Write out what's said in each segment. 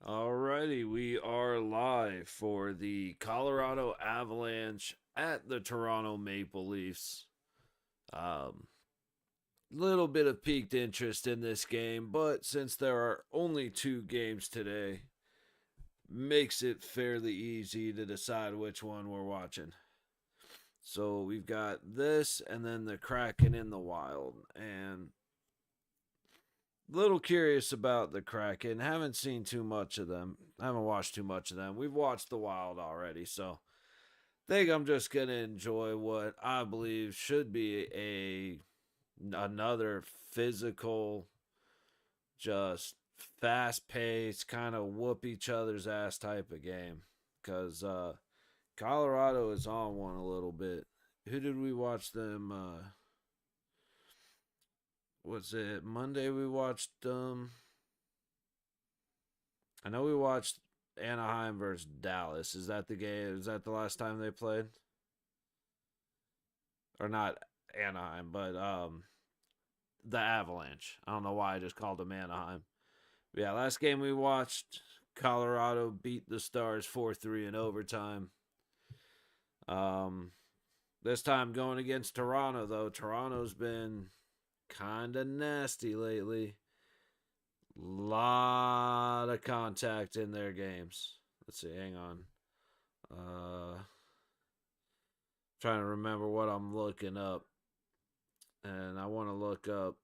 Alrighty, we are live for the Colorado Avalanche at the Toronto Maple Leafs. Little bit of piqued interest in this game, but since there are only two games today, makes it fairly easy to decide which one we're watching. So we've got this and then the Kraken in the Wild, and little curious about the Kraken. Haven't seen too much of them. Haven't watched too much of them. We've watched the Wild already, so think I'm just gonna enjoy what I believe should be another physical, just fast paced, kind of whoop each other's ass type of game. Cause Colorado is on one a little bit. Who did we watch them? Was it Monday we watched I know we watched Anaheim versus Dallas. Is that the game? Is that the last time they played? Or not Anaheim, but the Avalanche. I don't know why I just called them Anaheim. But yeah, last game we watched, Colorado beat the Stars 4-3 in overtime. Um, this time going against Toronto though. Toronto's been kind of nasty lately. Lot of contact in their games. Let's see, hang on. Trying to remember what I'm looking up. And I want to look up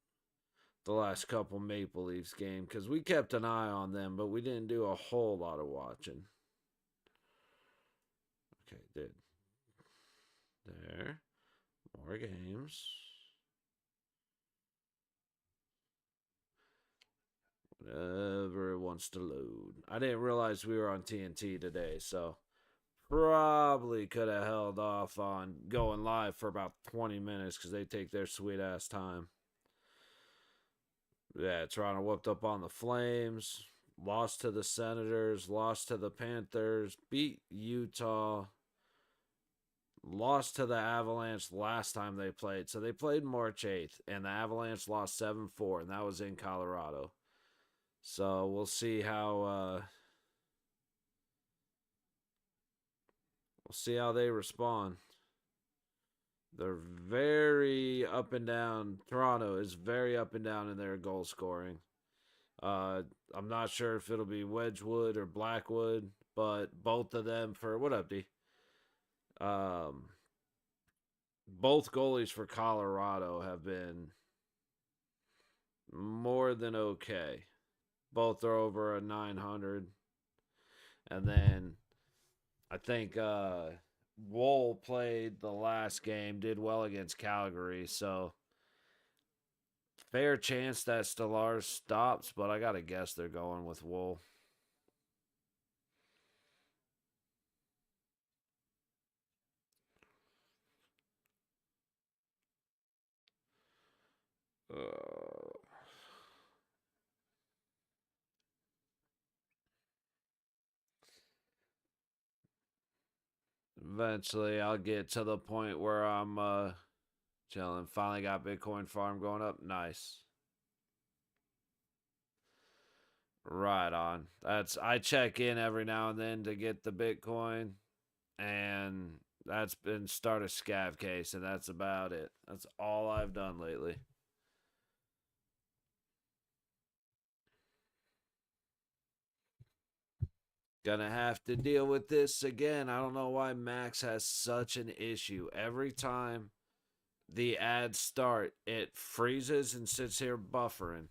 the last couple Maple Leafs game because we kept an eye on them, but we didn't do a whole lot of watching. Okay, did. There. More games. Whatever it wants to load. I didn't realize we were on TNT today, so probably could have held off on going live for about 20 minutes because they take their sweet ass time. Yeah, Toronto whooped up on the Flames, lost to the Senators, lost to the Panthers, beat Utah, lost to the Avalanche last time they played. So they played March 8th, and the Avalanche lost 7-4, and that was in Colorado. So we'll see how they respond. They're very up and down. Toronto is very up and down in their goal scoring. I'm not sure if it'll be Wedgwood or Blackwood, but both of them for what up, D? Um, both goalies for Colorado have been more than okay. Both are over a 900. And then I think Wool played the last game, did well against Calgary, so fair chance that Stellars stops, but I gotta guess they're going with Wool. Uh, Eventually, I'll get to the point where I'm chilling. Finally got Bitcoin farm going up. Nice. Right on. I check in every now and then to get the Bitcoin, and that's been start a scav case, and that's about it. That's all I've done lately. Gonna have to deal with this again. I don't know why Max has such an issue. Every time the ads start, it freezes and sits here buffering.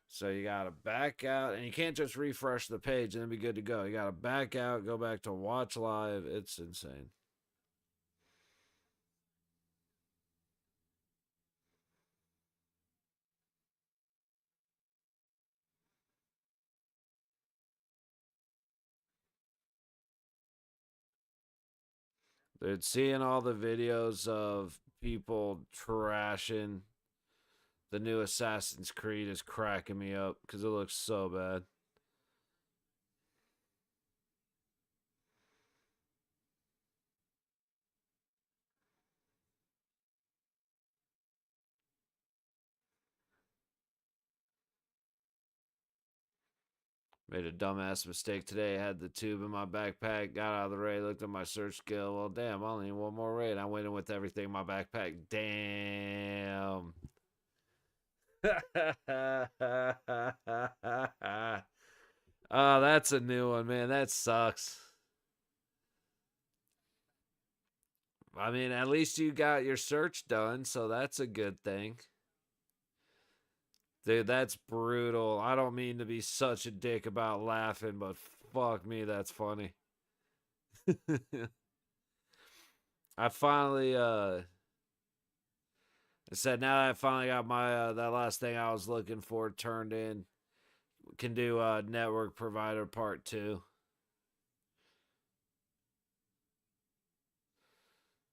So you gotta back out, and you can't just refresh the page and then be good to go. You gotta back out, go back to watch live. It's insane. Dude, seeing all the videos of people trashing the new Assassin's Creed is cracking me up because it looks so bad. Made a dumbass mistake today. I had the tube in my backpack. Got out of the raid. Looked at my search skill. Well, damn, I only need one more raid. I went in with everything in my backpack. Damn. Oh, that's a new one, man. That sucks. I mean, at least you got your search done, so that's a good thing. Dude, that's brutal. I don't mean to be such a dick about laughing, but fuck me, that's funny. I finally I said now that I finally got my that last thing I was looking for turned in, can do network provider part 2.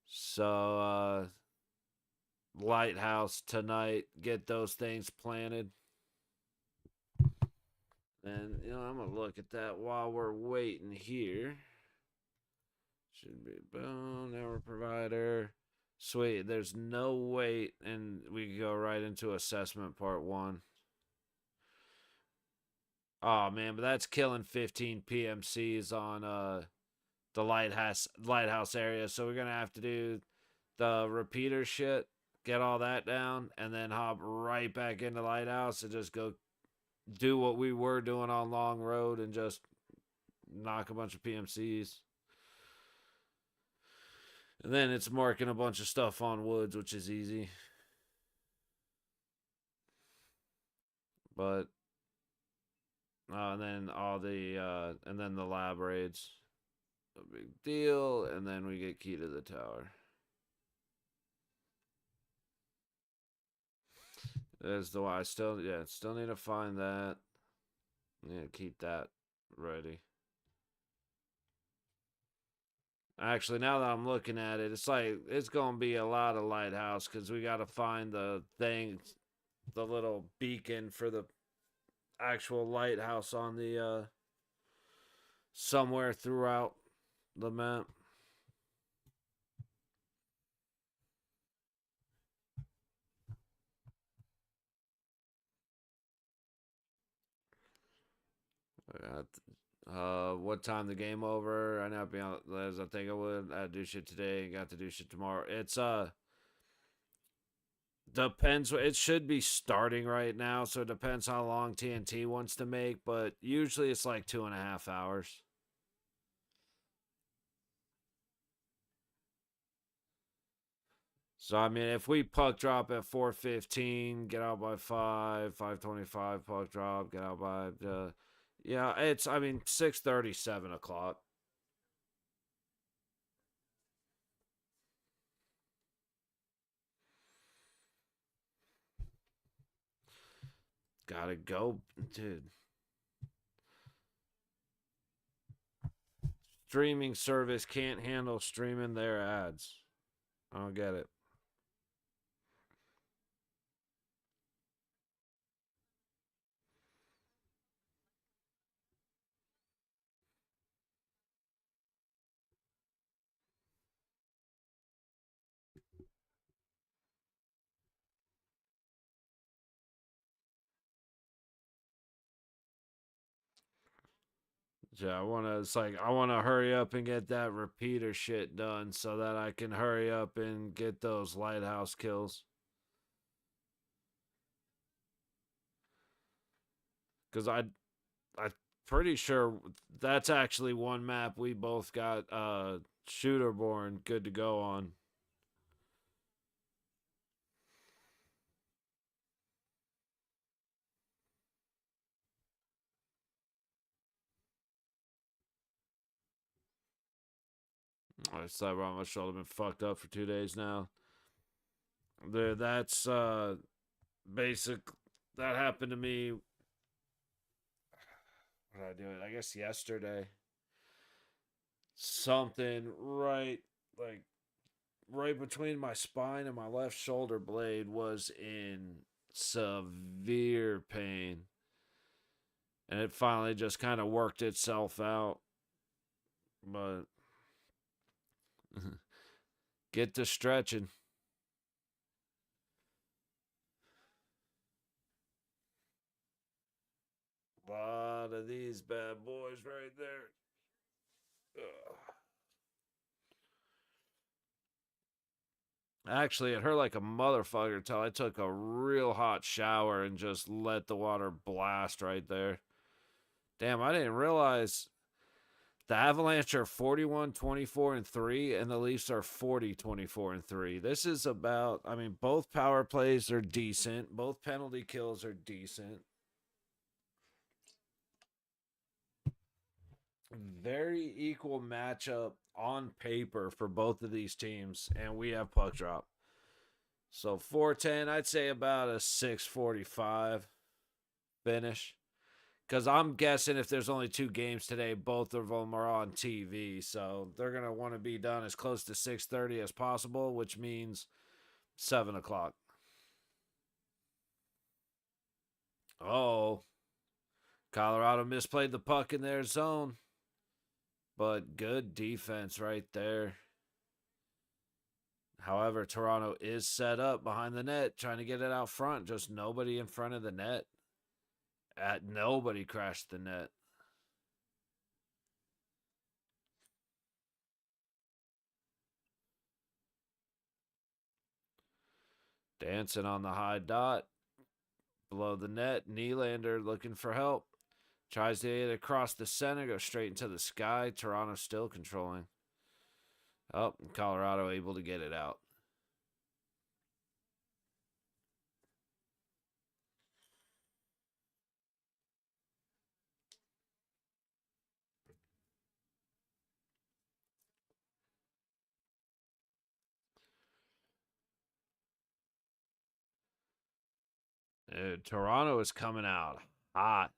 So Lighthouse tonight, get those things planted. And I'm gonna look at that while we're waiting here. Should be boom, network provider. Sweet, there's no wait, and we can go right into assessment part 1. Oh man, but that's killing 15 PMCs on the lighthouse area. So we're gonna have to do the repeater shit, get all that down, and then hop right back into lighthouse and just go do what we were doing on Long Road and just knock a bunch of PMCs. And then it's marking a bunch of stuff on woods, which is easy. But and then and then the lab raids, no big deal. And then we get key to the tower. There's the I still need to find that. Yeah, keep that ready. Actually, now that I'm looking at it, it's like it's gonna be a lot of lighthouse because we got to find the thing, the little beacon for the actual lighthouse on the somewhere throughout the map. What time the game over? I not be on as I think I would. I do shit today. Got to do shit tomorrow. It's depends. It should be starting right now, so it depends how long TNT wants to make. But usually it's like 2.5 hours. So I mean, if we puck drop at 4:15, get out by 5:25 puck drop, get out by yeah, it's I mean 6:30, 7 o'clock. Gotta go, dude. Streaming service can't handle streaming their ads. I don't get it. Yeah, I wanna. It's like I wanna hurry up and get that repeater shit done so that I can hurry up and get those lighthouse kills. Because I'm pretty sure that's actually one map we both got Shooterborn good to go on. I said my shoulder been fucked up for 2 days now. That's basic. That happened to me. What did I do? It? I guess yesterday. Something like right between my spine and my left shoulder blade was in severe pain. And it finally just kind of worked itself out. But get to stretching. But out of these bad boys right there. Ugh. Actually, it hurt like a motherfucker till I took a real hot shower and just let the water blast right there. Damn, I didn't realize the Avalanche are 41-24-3, and the Leafs are 40-24-3. This is about, I mean, both power plays are decent, both penalty kills are decent. Very equal matchup on paper for both of these teams, and we have puck drop. So 410, I'd say about a 645 finish. Because I'm guessing if there's only 2 games today, both of them are on TV. So they're going to want to be done as close to 6:30 as possible, which means 7 o'clock. Oh, Colorado misplayed the puck in their zone. But good defense right there. However, Toronto is set up behind the net, trying to get it out front. Just nobody in front of the net. Nobody crashed the net. Dancing on the high dot. Below the net, Nylander looking for help. Tries to get it across the center, go straight into the sky. Toronto still controlling. Oh, Colorado able to get it out. Toronto is coming out hot.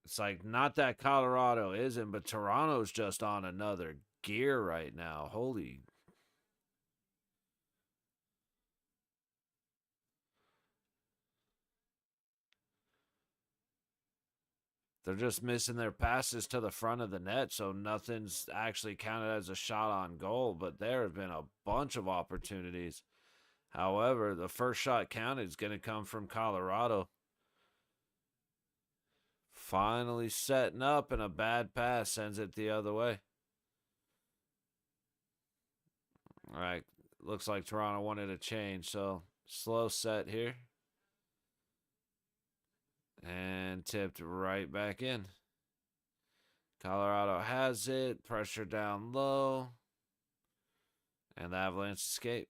It's like not that Colorado isn't, but Toronto's just on another gear right now. Holy. They're just missing their passes to the front of the net, so nothing's actually counted as a shot on goal, but there have been a bunch of opportunities. However, the first shot counted is going to come from Colorado. Finally setting up, and a bad pass sends it the other way. All right, looks like Toronto wanted a change, so slow set here. And tipped right back in. Colorado has it, pressure down low, and the Avalanche escape.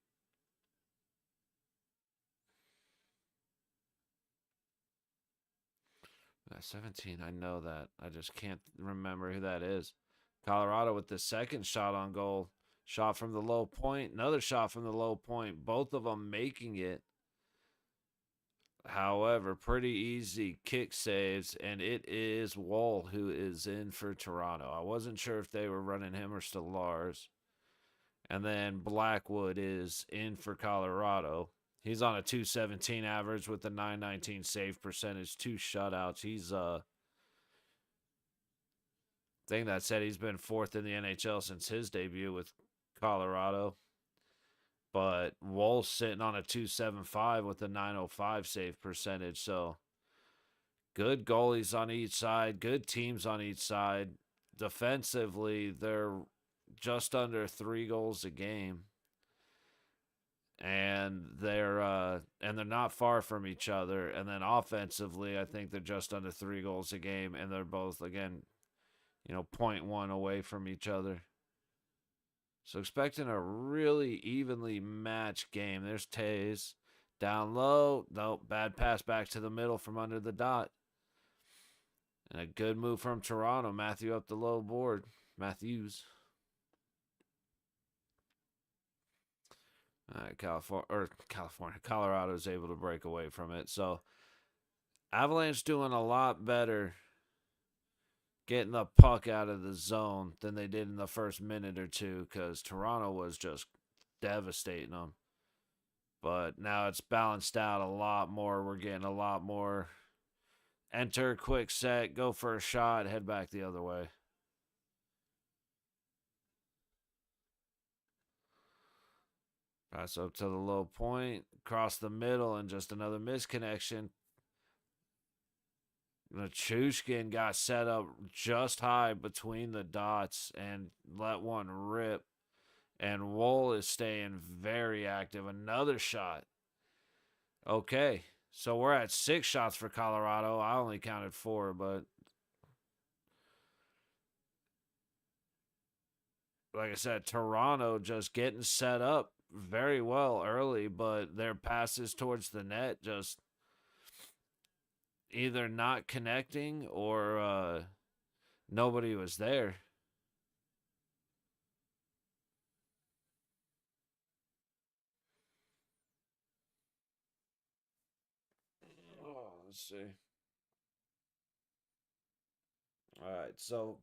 17, I know that. I just can't remember who that is. Colorado with the second shot on goal. Shot from the low point. Another shot from the low point. Both of them making it. However, pretty easy kick saves, and it is Wall who is in for Toronto. I wasn't sure if they were running him or Stellars. And then Blackwood is in for Colorado. He's on a 217 average with a 919 save percentage, 2 shutouts. He's thing that said he's been 4th in the NHL since his debut with Colorado. But Woll's sitting on a 275 with a 905 save percentage. So good goalies on each side, good teams on each side. Defensively, they're just under 3 goals a game. And they're not far from each other. And then offensively, I think they're just under 3 goals a game, and they're both again, 0.1 away from each other. So expecting a really evenly matched game. There's Tays down low. Nope, bad pass back to the middle from under the dot. And a good move from Toronto. Matthew up the low board. Matthews. Colorado is able to break away from it. So Avalanche doing a lot better getting the puck out of the zone than they did in the first minute or two, because Toronto was just devastating them. But now it's balanced out a lot more. We're getting a lot more enter, quick set, go for a shot, head back the other way. Pass up to the low point, cross the middle, and just another misconnection. Nichushkin got set up just high between the dots and let one rip. And Wool is staying very active. Another shot. Okay. So we're at 6 shots for Colorado. I only counted 4, but like I said, Toronto just getting set up very well early, but their passes towards the net just either not connecting or nobody was there. Oh, let's see. All right, so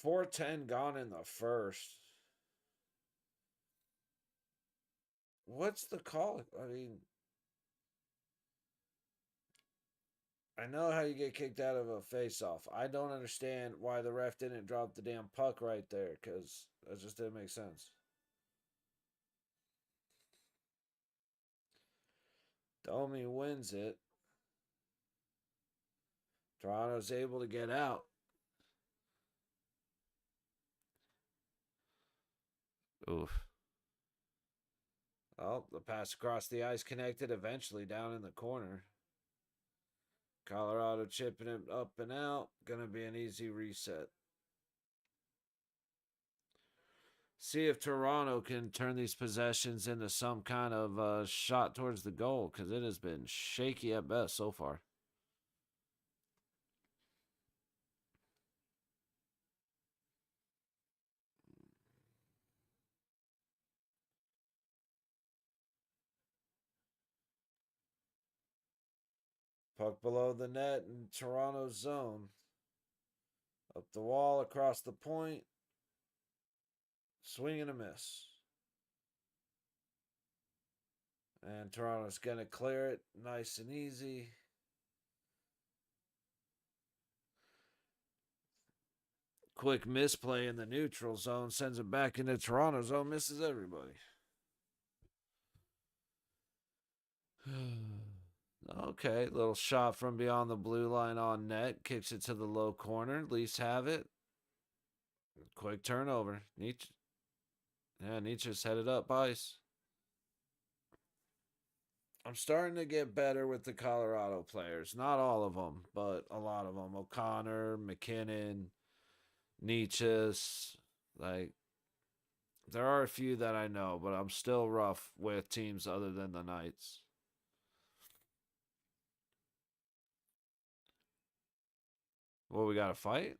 4:10 gone in the first. What's the call? I mean, I know how you get kicked out of a face-off. I don't understand why the ref didn't drop the damn puck right there, because that just didn't make sense. Domi wins it. Toronto's able to get out. Oof. Oh, the pass across the ice connected eventually down in the corner. Colorado chipping it up and out. Gonna be an easy reset. See if Toronto can turn these possessions into some kind of shot towards the goal, because it has been shaky at best so far. Puck below the net in Toronto's zone. Up the wall, across the point. Swing and a miss. And Toronto's going to clear it nice and easy. Quick misplay in the neutral zone sends it back into Toronto zone, misses everybody. Okay, little shot from beyond the blue line on net, kicks it to the low corner. Leafs have it. Quick turnover. Nietzsche. Yeah, Nietzsche's headed up ice. I'm starting to get better with the Colorado players. Not all of them, but a lot of them. O'Connor, McKinnon, Nietzsche's. Like, there are a few that I know, but I'm still rough with teams other than the Knights. Well, we got to fight?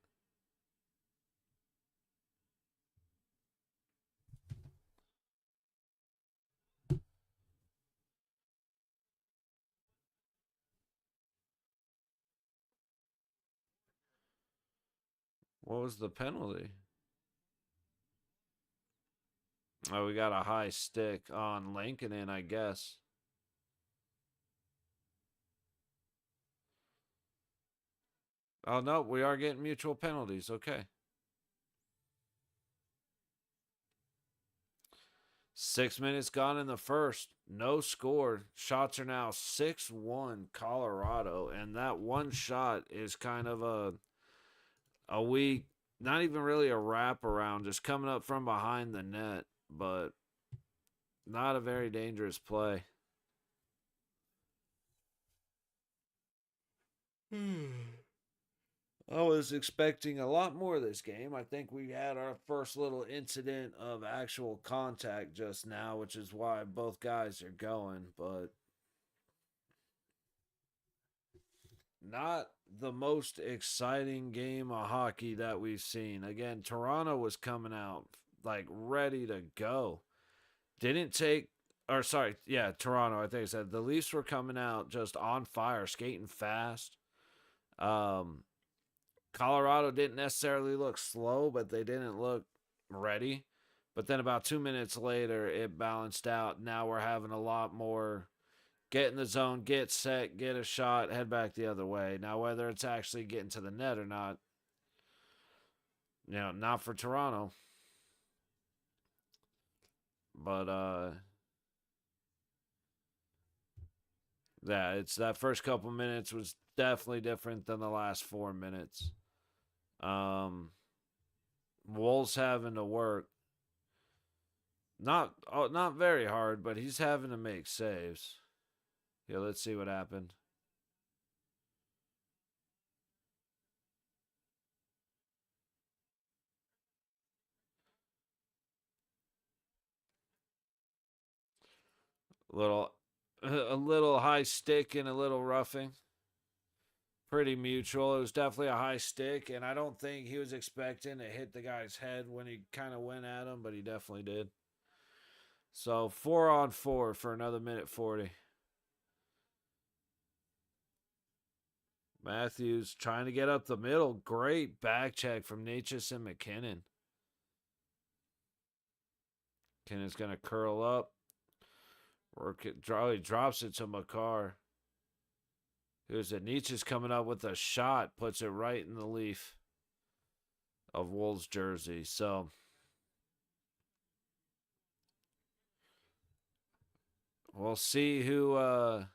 What was the penalty? Oh, we got a high stick on Lankinen, I guess. Oh, no, we are getting mutual penalties. Okay. 6 minutes gone in the first. No score. Shots are now 6-1 Colorado. And that one shot is kind of a weak, not even really a wraparound, just coming up from behind the net, but not a very dangerous play. I was expecting a lot more this game. I think we had our first little incident of actual contact just now, which is why both guys are going, but not the most exciting game of hockey that we've seen. Again, Toronto was coming out like ready to go. Didn't take, or sorry, yeah, Toronto, I think I said. The Leafs were coming out just on fire, skating fast. Um, Colorado didn't necessarily look slow, but they didn't look ready. But then about 2 minutes later, it balanced out. Now we're having a lot more get in the zone, get set, get a shot, head back the other way. Now, whether it's actually getting to the net or not, not for Toronto. But Yeah, it's that first couple minutes was definitely different than the last 4 minutes. Um, Wolves having to work not very hard, but he's having to make saves. Yeah, let's see what happened. Little a little high stick and a little roughing. Pretty mutual. It was definitely a high stick, and I don't think he was expecting to hit the guy's head when he kind of went at him, but he definitely did. So 4-on-4 for another minute 40. Matthews trying to get up the middle. Great back check from Natchez and McKinnon. McKinnon's going to curl up. Work it. He drops it to McCarr. Here's it. Natchez coming up with a shot. Puts it right in the leaf of Wolves' jersey. So we'll see who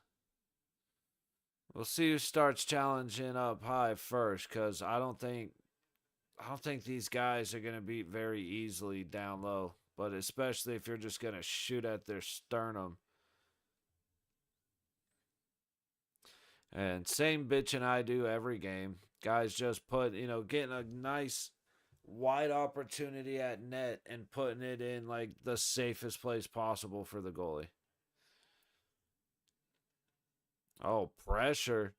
starts challenging up high first, because I don't think these guys are going to beat very easily down low, but especially if you're just going to shoot at their sternum. And same bitching I do every game. Guys just getting a nice wide opportunity at net and putting it in like the safest place possible for the goalie. Oh, pressure.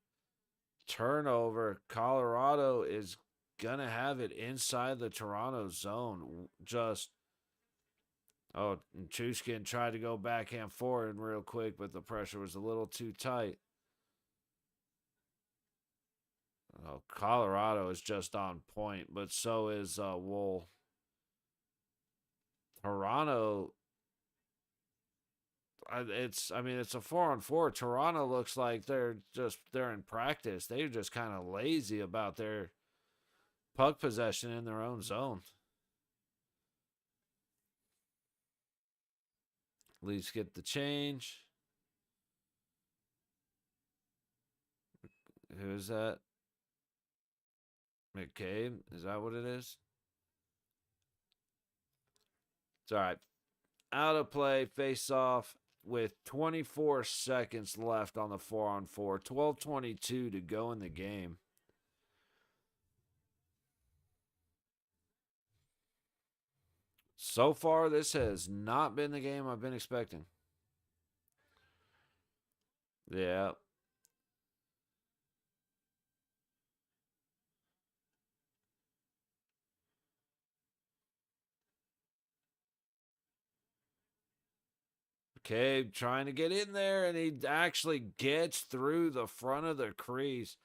Turnover. Colorado is going to have it inside the Toronto zone. Chuskin tried to go backhand forward real quick, but the pressure was a little too tight. Oh, Colorado is just on point, but so is Wool. Toronto, it's a 4-on-4. Toronto looks like they're in practice. They're just kind of lazy about their puck possession in their own zone. Leafs get the change. Who's that? McCabe? Is that what it is? It's all right. Out of play, face off with 24 seconds left on the 4-on-4. 12:22 to go in the game. So far, this has not been the game I've been expecting. Yeah. McCabe trying to get in there, and he actually gets through the front of the crease.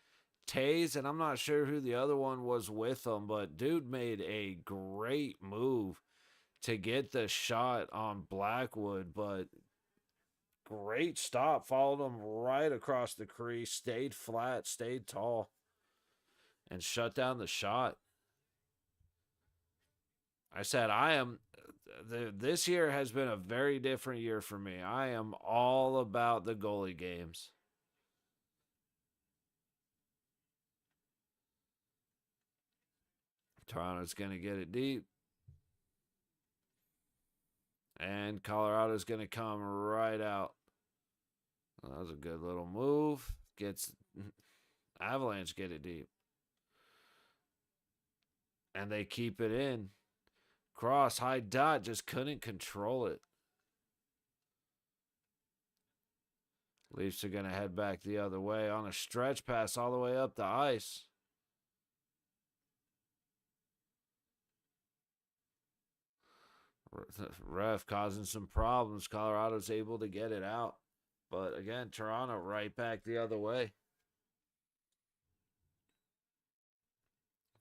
Taze, and I'm not sure who the other one was with him, but dude made a great move to get the shot on Blackwood, but great stop. Followed him right across the crease, stayed flat, stayed tall, and shut down the shot. I said, this year has been a very different year for me. I am all about the goalie games. Toronto's going to get it deep. And Colorado's going to come right out. That was a good little move. Gets Avalanche get it deep. And they keep it in. Cross, high dot, just couldn't control it. Leafs are going to head back the other way on a stretch pass all the way up the ice. Ref causing some problems. Colorado's able to get it out. But again, Toronto right back the other way.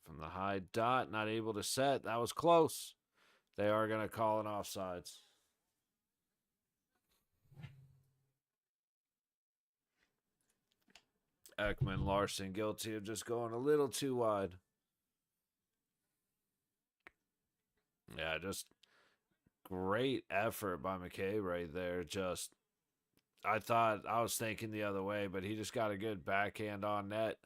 From the high dot, not able to set. That was close. They are going to call an offsides. Ekman Larson guilty of just going a little too wide. Yeah, just great effort by McKay right there. Just I thought I was thinking the other way, but he just got a good backhand on net.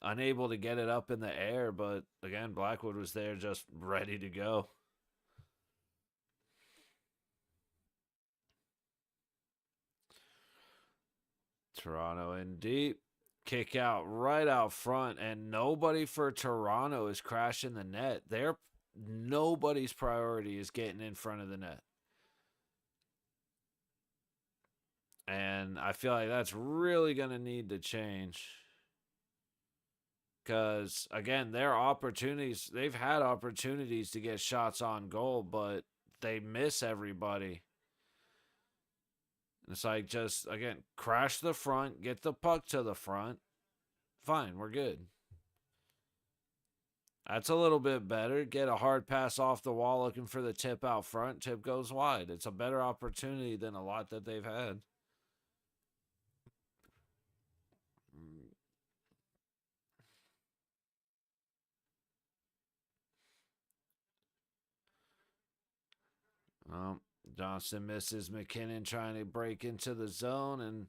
Unable to get it up in the air, but again, Blackwood was there just ready to go. Toronto in deep. Kick out right out front, and nobody for Toronto is crashing the net. Nobody's priority is getting in front of the net. And I feel like that's really going to need to change. Because, again, they've had opportunities to get shots on goal, but they miss everybody. It's like just, again, crash the front, get the puck to the front. Fine, we're good. That's a little bit better. Get a hard pass off the wall looking for the tip out front. Tip goes wide. It's a better opportunity than a lot that they've had. Um, Johnson misses McKinnon trying to break into the zone, and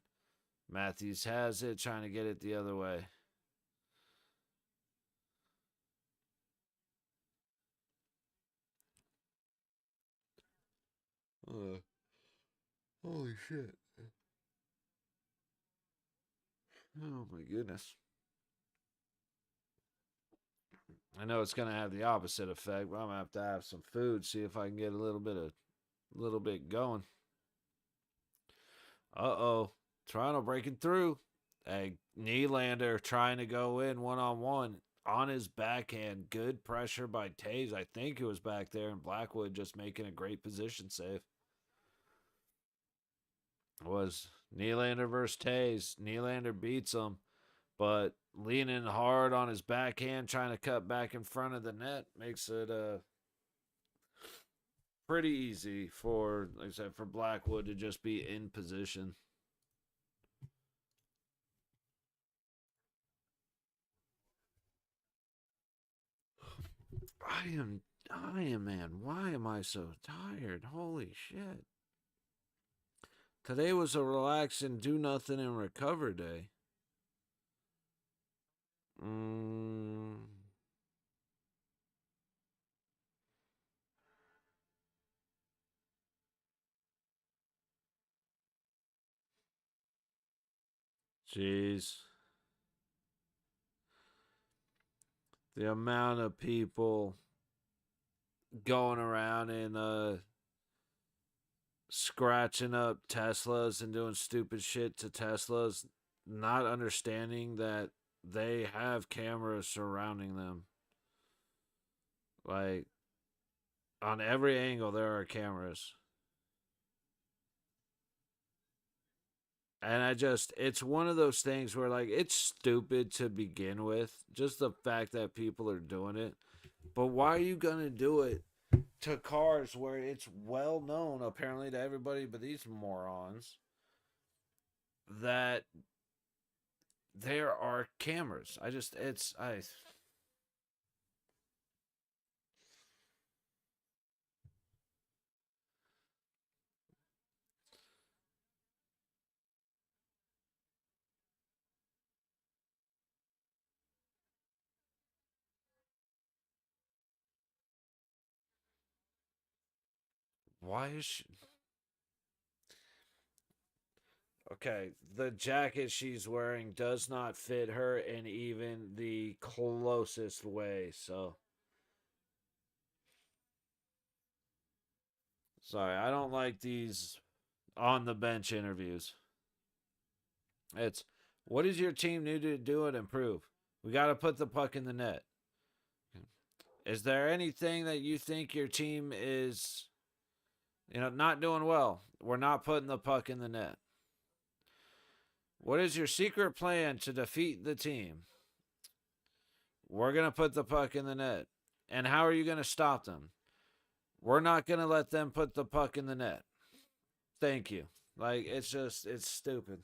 Matthews has it, trying to get it the other way. Holy shit. Oh my goodness. I know it's gonna have the opposite effect, but I'm gonna have some food, see if I can get a little bit going. Uh-oh. Toronto breaking through. A Nylander trying to go in one on his backhand. Good pressure by Taves. I think it was back there, and Blackwood just making a great position save. It was Nylander versus Taves. Nylander beats him, but leaning hard on his backhand, trying to cut back in front of the net, makes it pretty easy for, like I said, for Blackwood to just be in position. Man. Why am I so tired? Holy shit. Today was a relax and do nothing and recover day. Mm. Jeez. The amount of people going around and scratching up Teslas and doing stupid shit to Teslas, not understanding that they have cameras surrounding them. Like, on every angle, there are cameras. And it's one of those things where, like, it's stupid to begin with, just the fact that people are doing it. But why are you going to do it to cars where it's well known, apparently, to everybody but these morons, that there are cameras? Why is she. Okay, the jacket she's wearing does not fit her in even the closest way, so. Sorry, I don't like these on the bench interviews. It's what does your team need to do and improve? We got to put the puck in the net. Is there anything that you think your team is, not doing well? We're not putting the puck in the net. What is your secret plan to defeat the team? We're going to put the puck in the net. And how are you going to stop them? We're not going to let them put the puck in the net. Thank you. Like, it's stupid.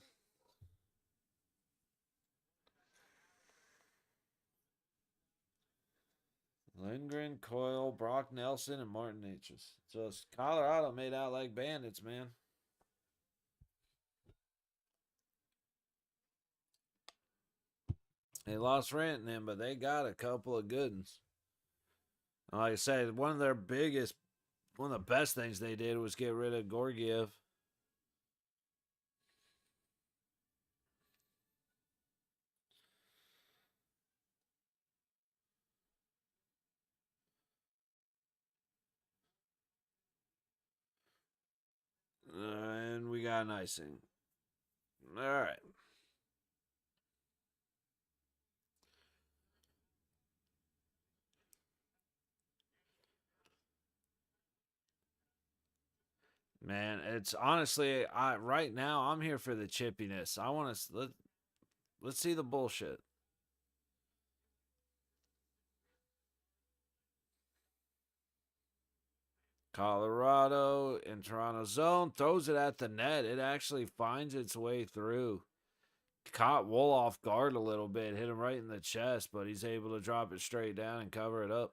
Lindgren, Coyle, Brock Nelson, and Martin Necas. Just Colorado made out like bandits, man. They lost Rantanen, but they got a couple of good ones. Like I said, one of the best things they did was get rid of Gorgiev. And we got an icing. All right. Man, it's honestly, I right now I'm here for the chippiness. I want to let's see the bullshit. Colorado in Toronto zone throws it at the net. It actually finds its way through. Caught Wool off guard a little bit, hit him right in the chest, but he's able to drop it straight down and cover it up.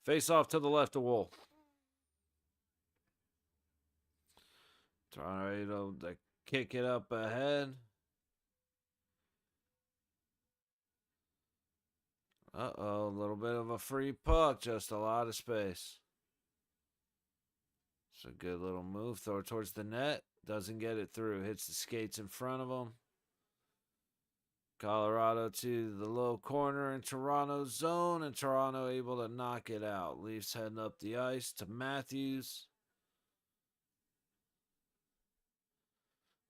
Face off to the left of Wool. Tornado to kick it up ahead. Uh-oh, a little bit of a free puck, just a lot of space. It's a good little move. Throw it towards the net. Doesn't get it through. Hits the skates in front of him. Colorado to the low corner in Toronto's zone, and Toronto able to knock it out. Leafs heading up the ice to Matthews.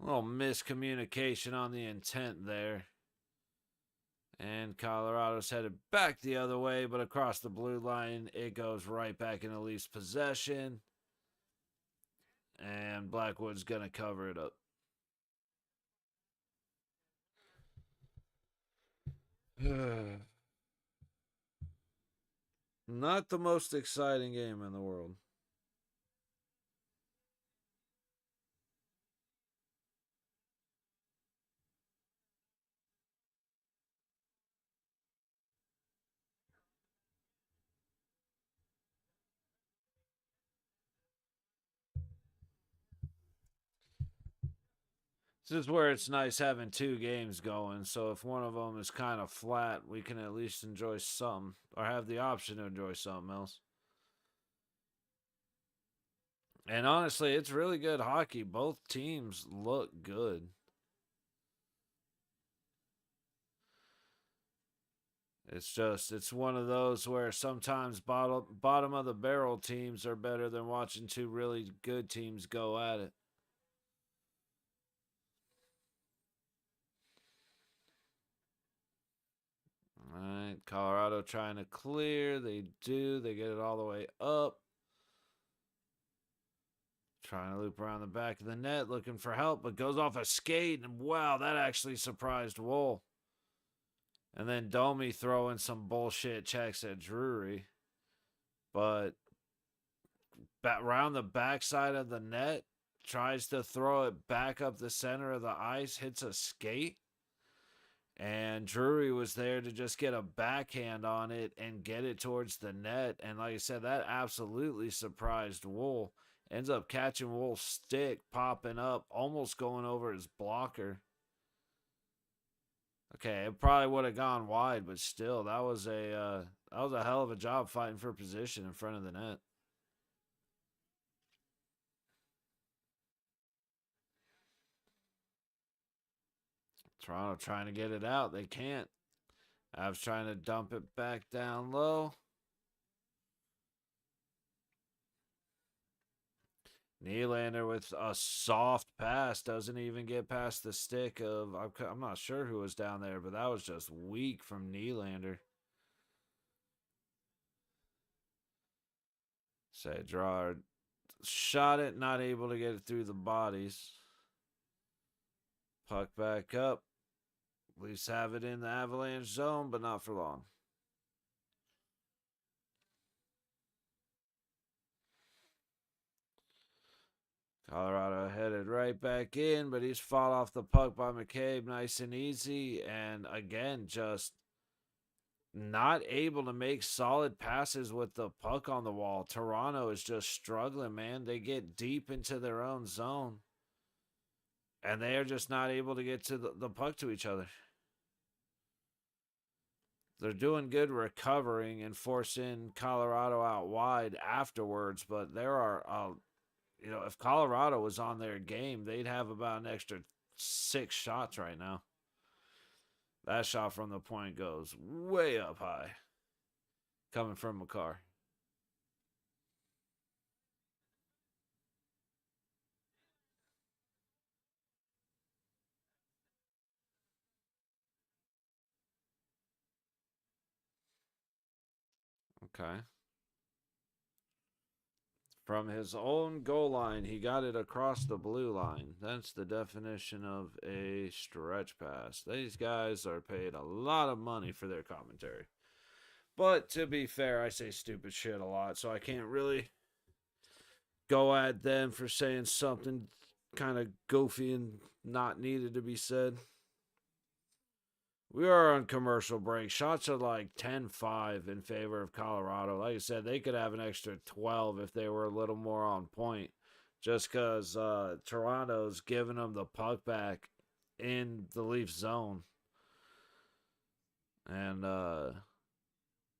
A little miscommunication on the intent there. And Colorado's headed back the other way, but across the blue line, it goes right back into Leafs possession. And Blackwood's going to cover it up. Not the most exciting game in the world. This is where it's nice having two games going. So if one of them is kind of flat, we can at least enjoy something or have the option to enjoy something else. And honestly, it's really good hockey. Both teams look good. It's one of those where sometimes bottom of the barrel teams are better than watching two really good teams go at it. All right, Colorado trying to clear. They do. They get it all the way up. Trying to loop around the back of the net, looking for help, but goes off a skate. And wow, that actually surprised Wool. And then Domi throwing some bullshit checks at Drury. But around the backside of the net, tries to throw it back up the center of the ice, hits a skate. And Drury was there to just get a backhand on it and get it towards the net. And like I said, that absolutely surprised Wool. Ends up catching Wool's stick, popping up, almost going over his blocker. Okay, it probably would have gone wide, but still, that was a hell of a job fighting for position in front of the net. Toronto trying to get it out. They can't. Avs trying to dump it back down low. Nylander with a soft pass doesn't even get past the stick of. I'm not sure who was down there, but that was just weak from Nylander. Say Gerard shot it, not able to get it through the bodies. Puck back up. Leafs have it in the Avalanche zone, but not for long. Colorado headed right back in, but he's fought off the puck by McCabe nice and easy. And again, just not able to make solid passes with the puck on the wall. Toronto is just struggling, man. They get deep into their own zone, and they are just not able to get to the puck to each other. They're doing good recovering and forcing Colorado out wide afterwards, but there are, if Colorado was on their game, they'd have about an extra 6 shots right now. That shot from the point goes way up high, coming from McCarr. Okay. From his own goal line, he got it across the blue line. That's the definition of a stretch pass. These guys are paid a lot of money for their commentary. But to be fair, I say stupid shit a lot, so I can't really go at them for saying something kind of goofy and not needed to be said. We are on commercial break. Shots are like 10-5 in favor of Colorado. Like I said, they could have an extra 12 if they were a little more on point. Just because Toronto's giving them the puck back in the Leaf zone. And, yeah,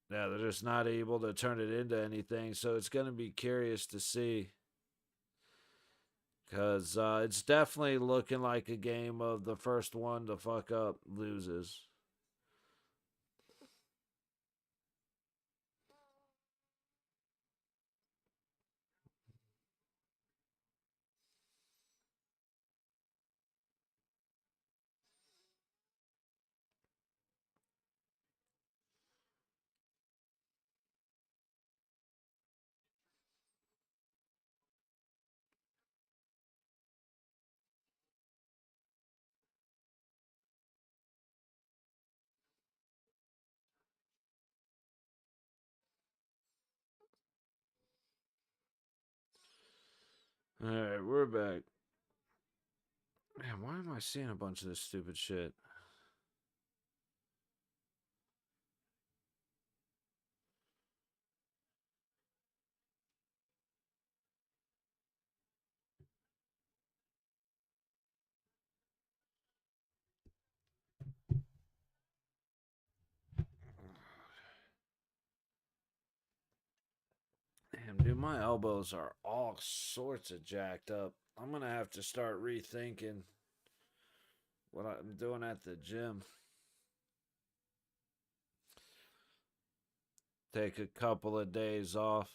they're just not able to turn it into anything. So it's going to be curious to see. Because it's definitely looking like a game of the first one to fuck up loses. All right, we're back. Man, why am I seeing a bunch of this stupid shit? Damn, dude, my elbows are all sorts of jacked up. I'm gonna have to start rethinking what I'm doing at the gym. Take a couple of days off.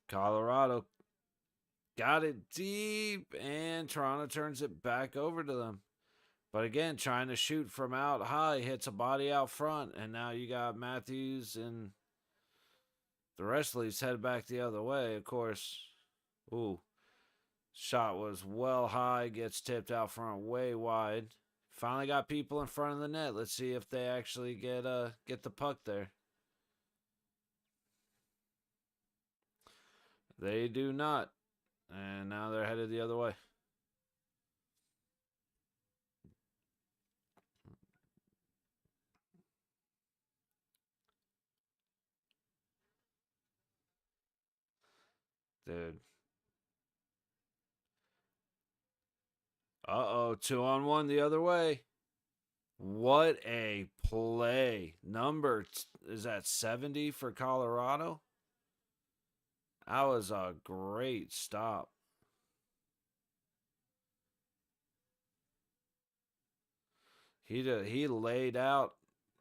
Colorado got it deep, and Toronto turns it back over to them. But again, trying to shoot from out high, hits a body out front, and now you got Matthews and the rest of these head back the other way, of course. Ooh, shot was well high, gets tipped out front way wide. Finally got people in front of the net. Let's see if they actually get the puck there. They do not. And now they're headed the other way. Dude. Uh-oh, 2-on-1 the other way. What a play. Is that 70 for Colorado? That was a great stop. He laid out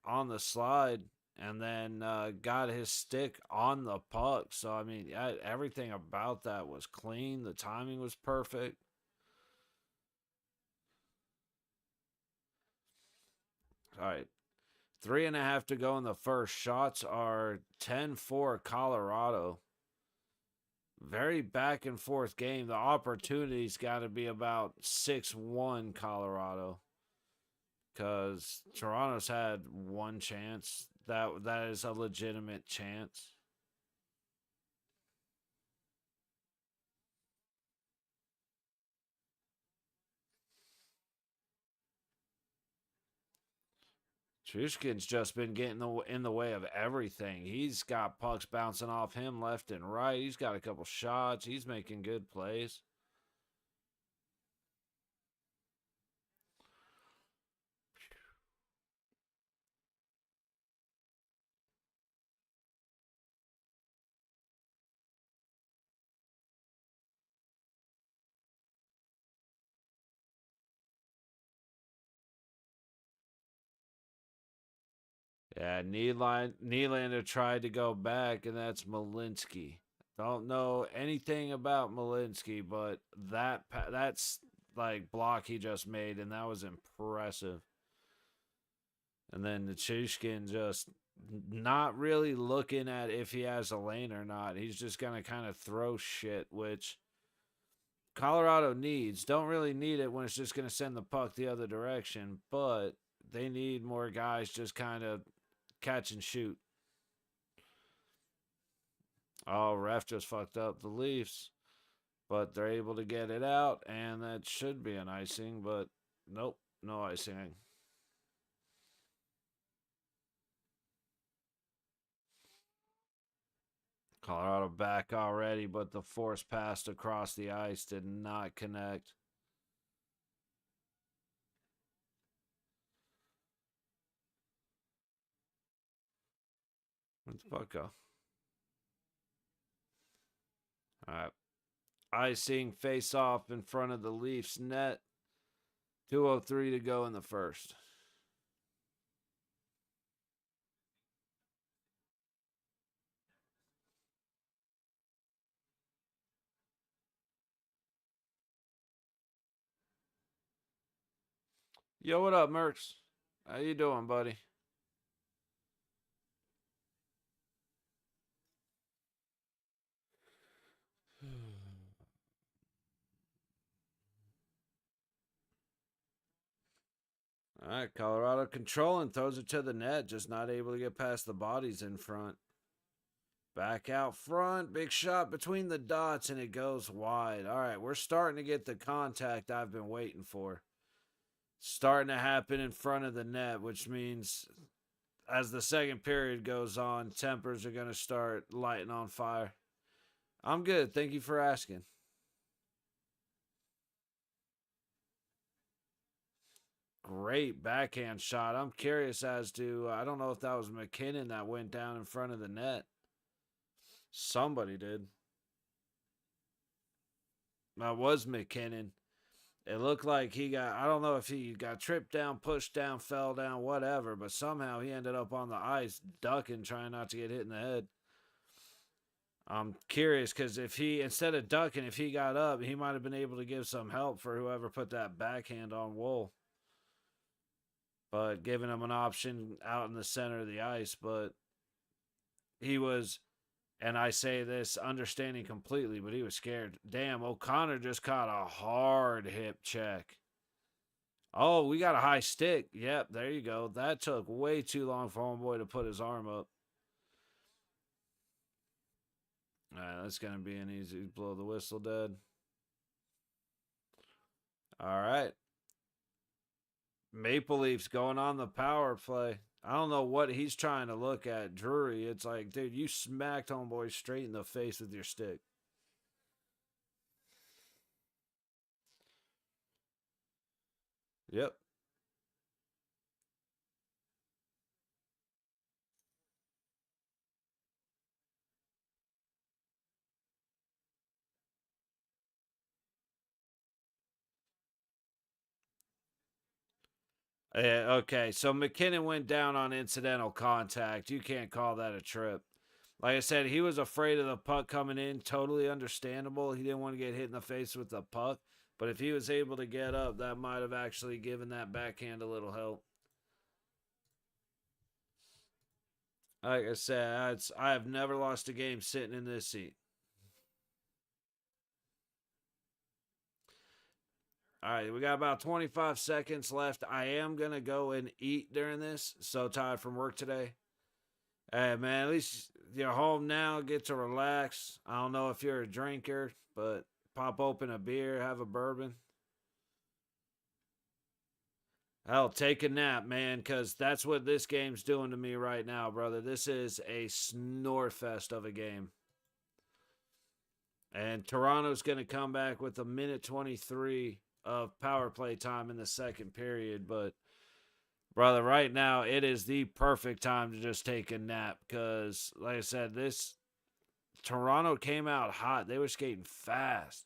on the slide and then got his stick on the puck. So, I mean, everything about that was clean. The timing was perfect. All right. 3.5 to go in the first. Shots are 10-4 Colorado. Very back and forth game. The opportunity's got to be about 6-1 Colorado. because Toronto's had one chance. That is a legitimate chance. Chushkin's just been getting in the way of everything. He's got pucks bouncing off him left and right. He's got a couple shots. He's making good plays. Yeah, Nylander tried to go back, and that's Malinsky. Don't know anything about Malinsky, but that's like block he just made, and that was impressive. And then the Chushkin just not really looking at if he has a lane or not. He's just gonna kind of throw shit, which Colorado needs. Don't really need it when it's just gonna send the puck the other direction, but they need more guys just kind of catch and shoot. Oh, ref just fucked up the Leafs, but they're able to get it out, and that should be an icing, but nope, no icing. Colorado back already, but the force pass across the ice did not connect. Where'd the puck go? All right. Icing face off in front of the Leafs net. 2:03 to go in the first. Yo, what up, Mercs? How you doing, buddy? All right, Colorado controlling, throws it to the net, just not able to get past the bodies in front. Back out front, big shot between the dots, and it goes wide. All right, we're starting to get the contact I've been waiting for. Starting to happen in front of the net, which means as the second period goes on, tempers are going to start lighting on fire. I'm good. Thank you for asking. Great backhand shot. I'm curious as to, I don't know if that was McKinnon that went down in front of the net. Somebody did. That was McKinnon. It looked like he got, I don't know if he got tripped down, pushed down, fell down, whatever, but somehow he ended up on the ice ducking, trying not to get hit in the head. I'm curious because if he, instead of ducking, if he got up, he might have been able to give some help for whoever put that backhand on Wool. But giving him an option out in the center of the ice. But he was, and I say this understanding completely, but he was scared. Damn, O'Connor just caught a hard hip check. Oh, we got a high stick. Yep, there you go. That took way too long for homeboy to put his arm up. All right, that's going to be an easy blow the whistle dead. All right. Maple Leafs going on the power play. I don't know what he's trying to look at. Drury, it's like, dude, you smacked homeboy straight in the face with your stick. Yep. Okay, so McKinnon went down on incidental contact. You can't call that a trip. Like I said, he was afraid of the puck coming in. Totally understandable. He didn't want to get hit in the face with the puck. But if he was able to get up, that might have actually given that backhand a little help. Like I said, I have never lost a game sitting in this seat. All right, we got about 25 seconds left. I am going to go and eat during this. So tired from work today. Hey, man, at least you're home now. Get to relax. I don't know if you're a drinker, but pop open a beer, have a bourbon. Hell, take a nap, man, because that's what this game's doing to me right now, brother. This is a snore fest of a game. And Toronto's going to come back with a minute 23 of power play time in the second period. But, brother, right now it is the perfect time to just take a nap because, like I said, this Toronto came out hot. They were skating fast.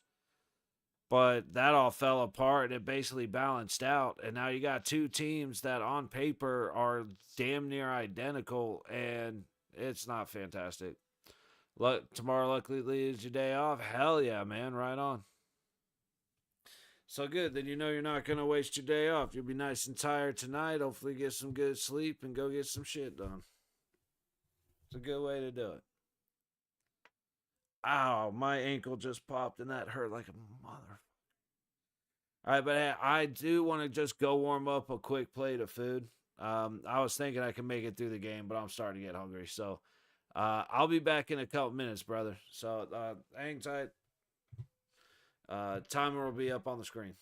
But that all fell apart and it basically balanced out. And now you got two teams that on paper are damn near identical, and it's not fantastic. Tomorrow, luckily, is your day off. Hell yeah, man. Right on. So good. Then you know you're not going to waste your day off. You'll be nice and tired tonight. Hopefully, get some good sleep and go get some shit done. It's a good way to do it. Ow, my ankle just popped and that hurt like a mother. All right, but hey, I do want to just go warm up a quick plate of food. I was thinking I could make it through the game, but I'm starting to get hungry. So I'll be back in a couple minutes, brother. So hang tight. Timer will be up on the screen.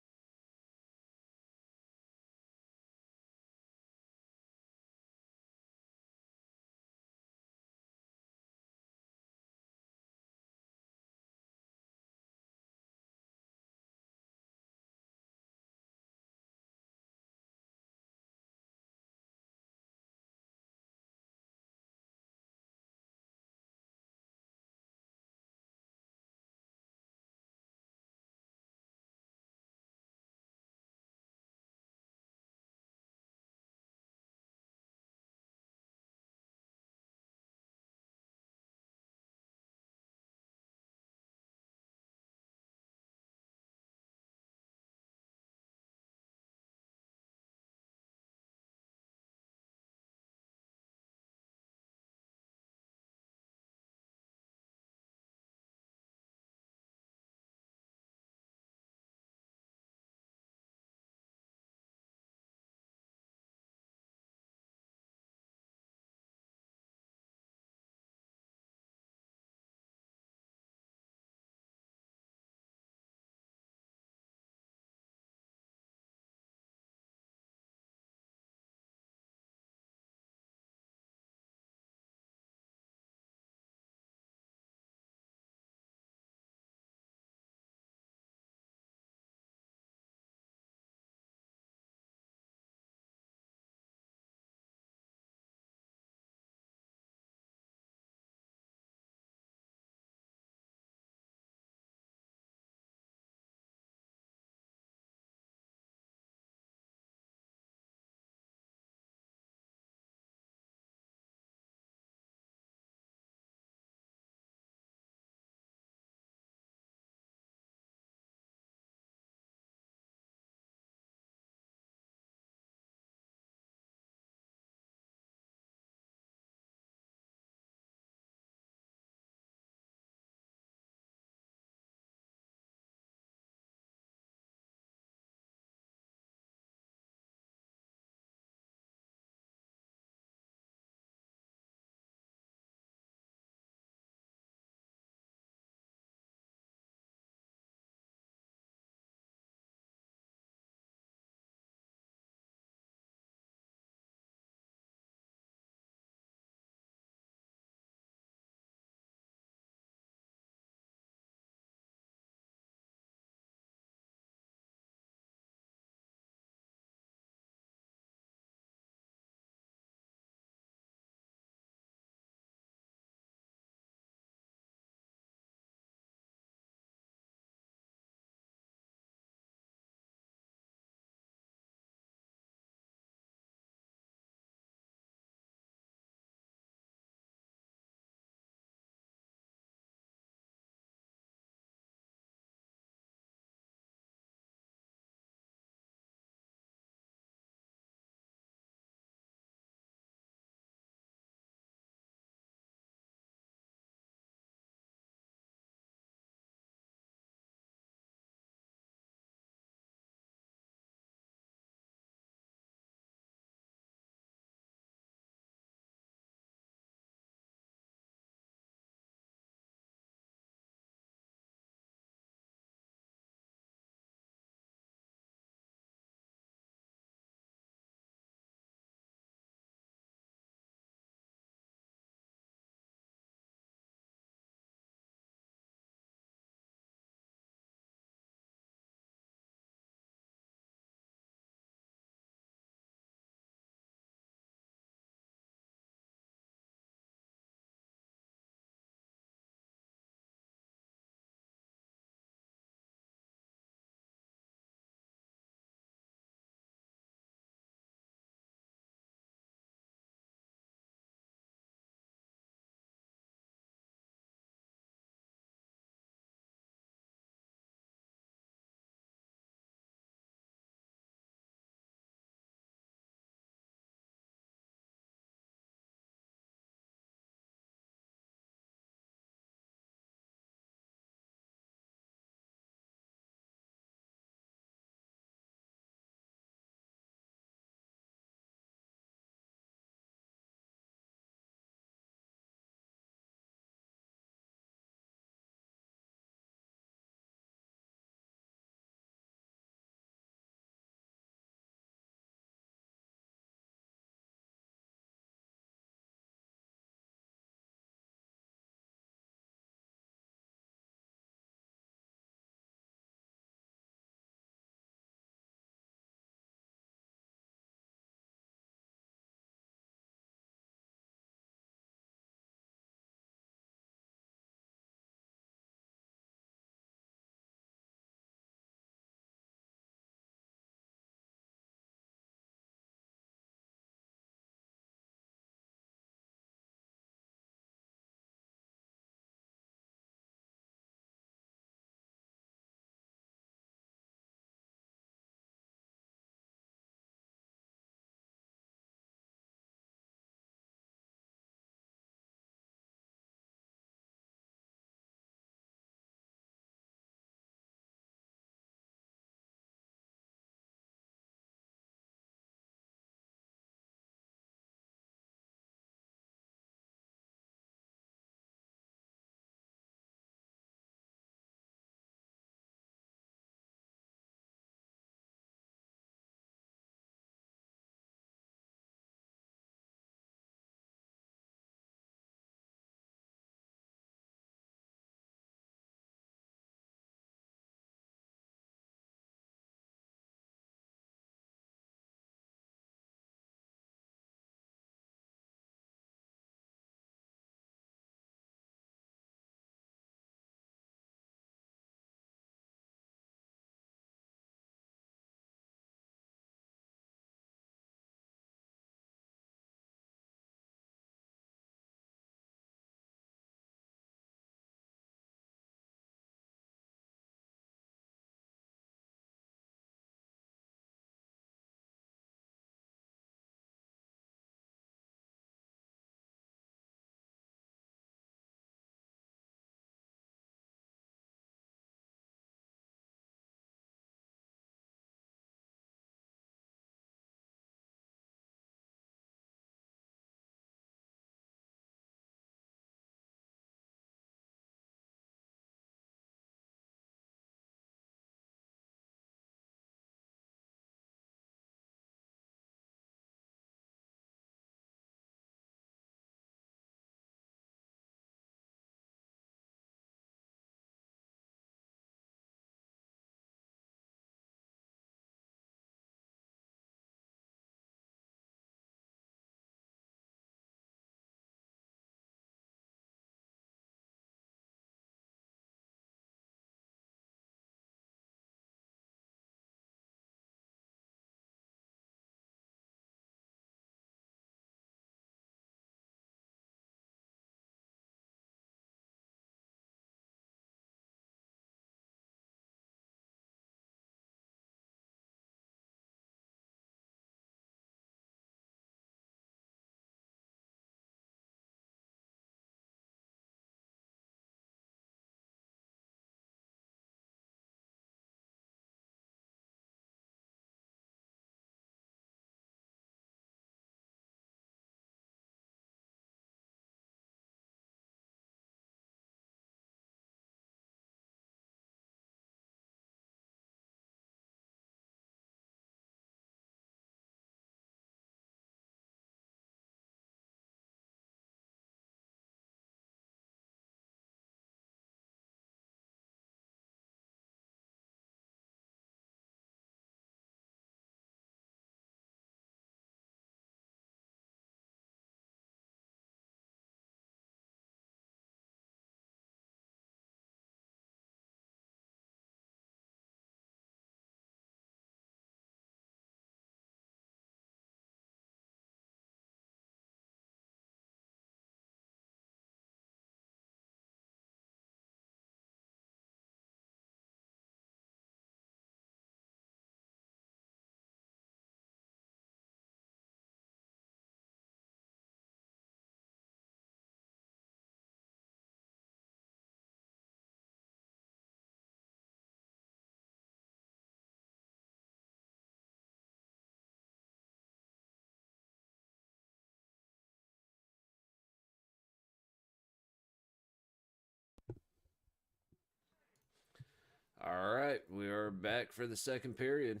All right, we are back for the second period.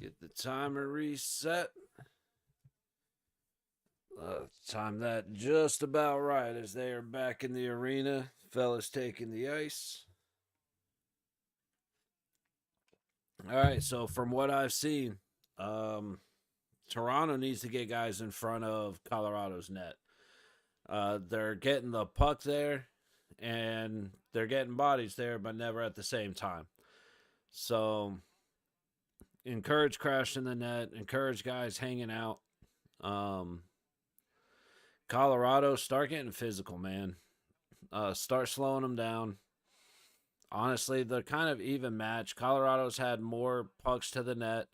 Get the timer reset. Time that just about right as they are back in the arena. Fellas taking the ice. All right, so from what I've seen, Toronto needs to get guys in front of Colorado's net. They're getting the puck there, and they're getting bodies there, but never at the same time. So encourage crashing the net, encourage guys hanging out. Colorado, start getting physical, man. Start slowing them down. Honestly, they're kind of even match. Colorado's had more pucks to the net.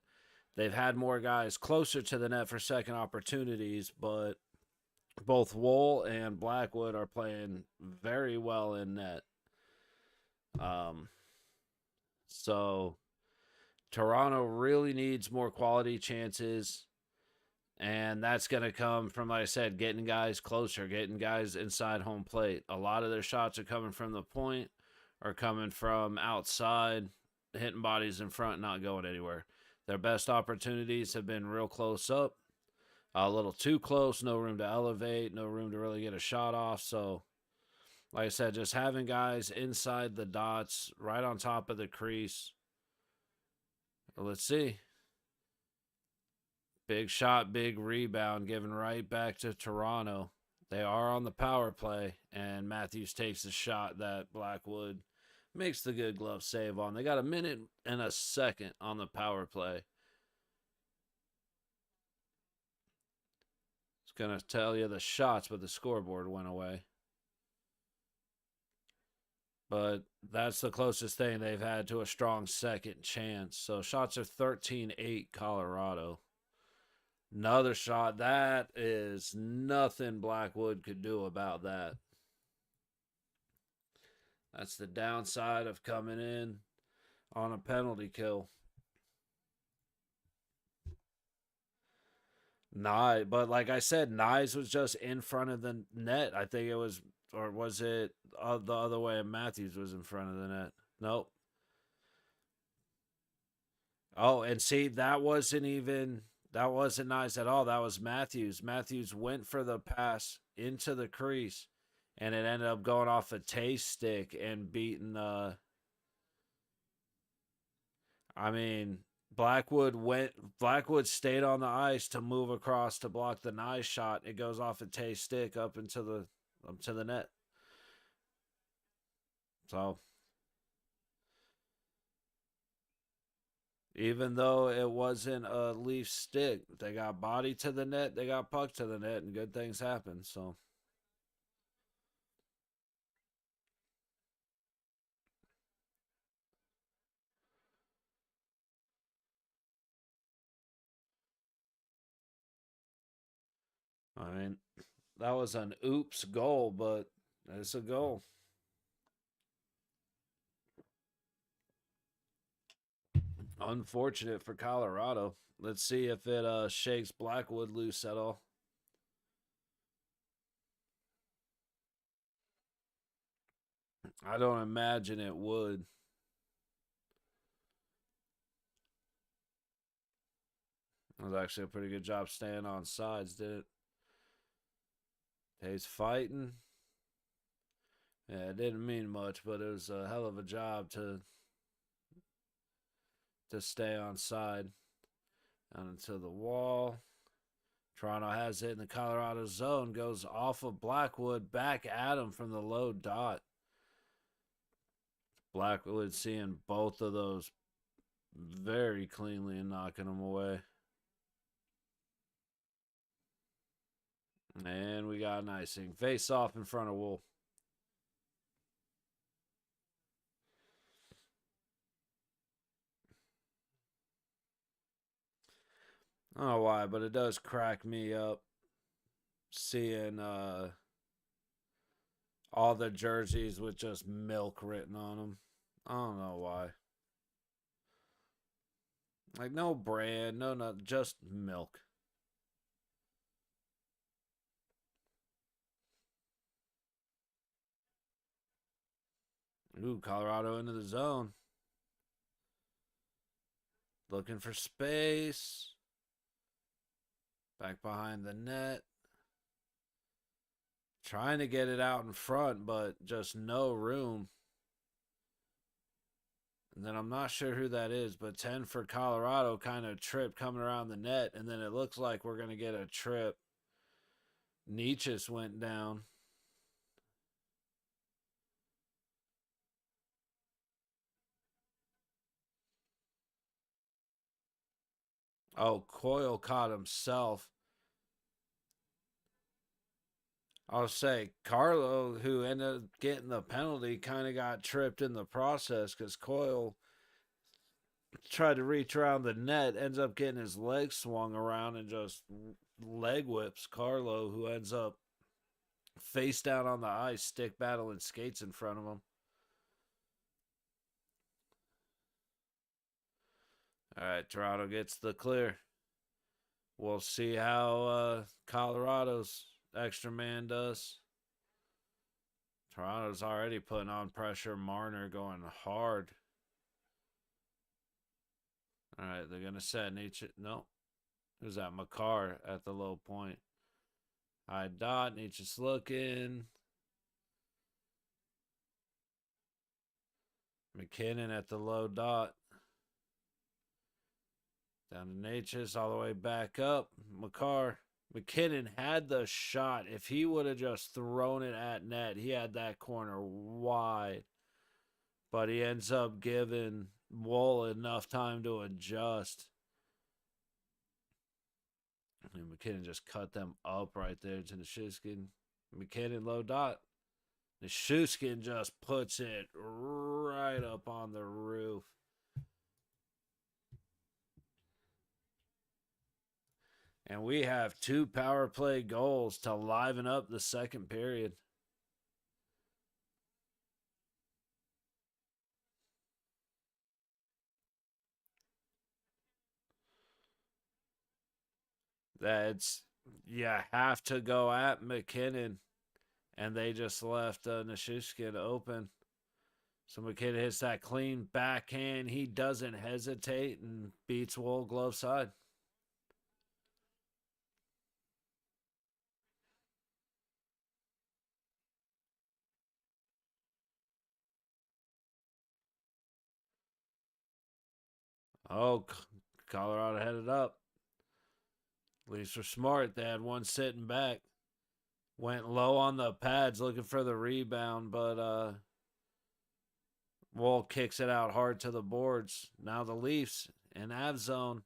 They've had more guys closer to the net for second opportunities, but both Wool and Blackwood are playing very well in net. So Toronto really needs more quality chances. And that's going to come from, like I said, getting guys closer, getting guys inside home plate. A lot of their shots are coming from the point or coming from outside, hitting bodies in front, not going anywhere. Their best opportunities have been real close up, a little too close, no room to elevate, no room to really get a shot off. So, like I said, just having guys inside the dots, right on top of the crease. Let's see. Big shot, big rebound, given right back to Toronto. They are on the power play, and Matthews takes a shot that Blackwood makes the good glove save on. They got a minute and a second on the power play. It's going to tell you the shots, but the scoreboard went away. But that's the closest thing they've had to a strong second chance. So shots are 13-8 Colorado. Another shot. That is nothing Blackwood could do about that. That's the downside of coming in on a penalty kill. But like I said, Nyes was just in front of the net. I think it was, or was it the other way? Matthews was in front of the net. Nope. Oh, and see, that wasn't Nyes at all. That was Matthews. Matthews went for the pass into the crease, and it ended up going off a taste stick and beating the. I mean, Blackwood stayed on the ice to move across to block the Nyes shot. It goes off a taste stick up to the net. So even though it wasn't a Leaf stick, they got body to the net, they got puck to the net, and good things happen. So, I mean, that was an oops goal, but it's a goal. Unfortunate for Colorado. Let's see if it shakes Blackwood loose at all. I don't imagine it would. It was actually a pretty good job staying on sides, did it? He's fighting. Yeah, it didn't mean much, but it was a hell of a job to stay on side. Down into the wall. Toronto has it in the Colorado zone. Goes off of Blackwood. Back at him from the low dot. Blackwood seeing both of those very cleanly and knocking them away. And we got an icing. Face off in front of Wool. I don't know why, but it does crack me up seeing all the jerseys with just milk written on them. I don't know why. Like no brand, no, just milk. Ooh, Colorado into the zone. Looking for space. Back behind the net. Trying to get it out in front, but just no room. And then I'm not sure who that is, but 10 for Colorado kind of tripped coming around the net. And then it looks like we're going to get a trip. Nietzsche went down. Oh, Coyle caught himself. I'll say Carlo, who ended up getting the penalty, kind of got tripped in the process because Coyle tried to reach around the net, ends up getting his leg swung around and just leg whips Carlo, who ends up face down on the ice, stick battling skates in front of him. All right, Toronto gets the clear. We'll see how Colorado's extra man does. Toronto's already putting on pressure. Marner going hard. All right, they're going to set Nietzsche. No. Who's that? Makar at the low point. High dot. Nietzsche's looking. McKinnon at the low dot. Down to Natchez, all the way back up. Makar. McKinnon had the shot. If he would have just thrown it at net, he had that corner wide. But he ends up giving Wool enough time to adjust. And McKinnon just cut them up right there to Nichushkin. McKinnon low dot. Nichushkin just puts it right up on the roof. And we have 2 power play goals to liven up the second period. That's, you have to go at McKinnon. And they just left Nichushkin open. So McKinnon hits that clean backhand. He doesn't hesitate and beats Wool glove side. Oh, Colorado headed up. Leafs were smart. They had one sitting back. Went low on the pads looking for the rebound, but Wool kicks it out hard to the boards. Now the Leafs in Av zone.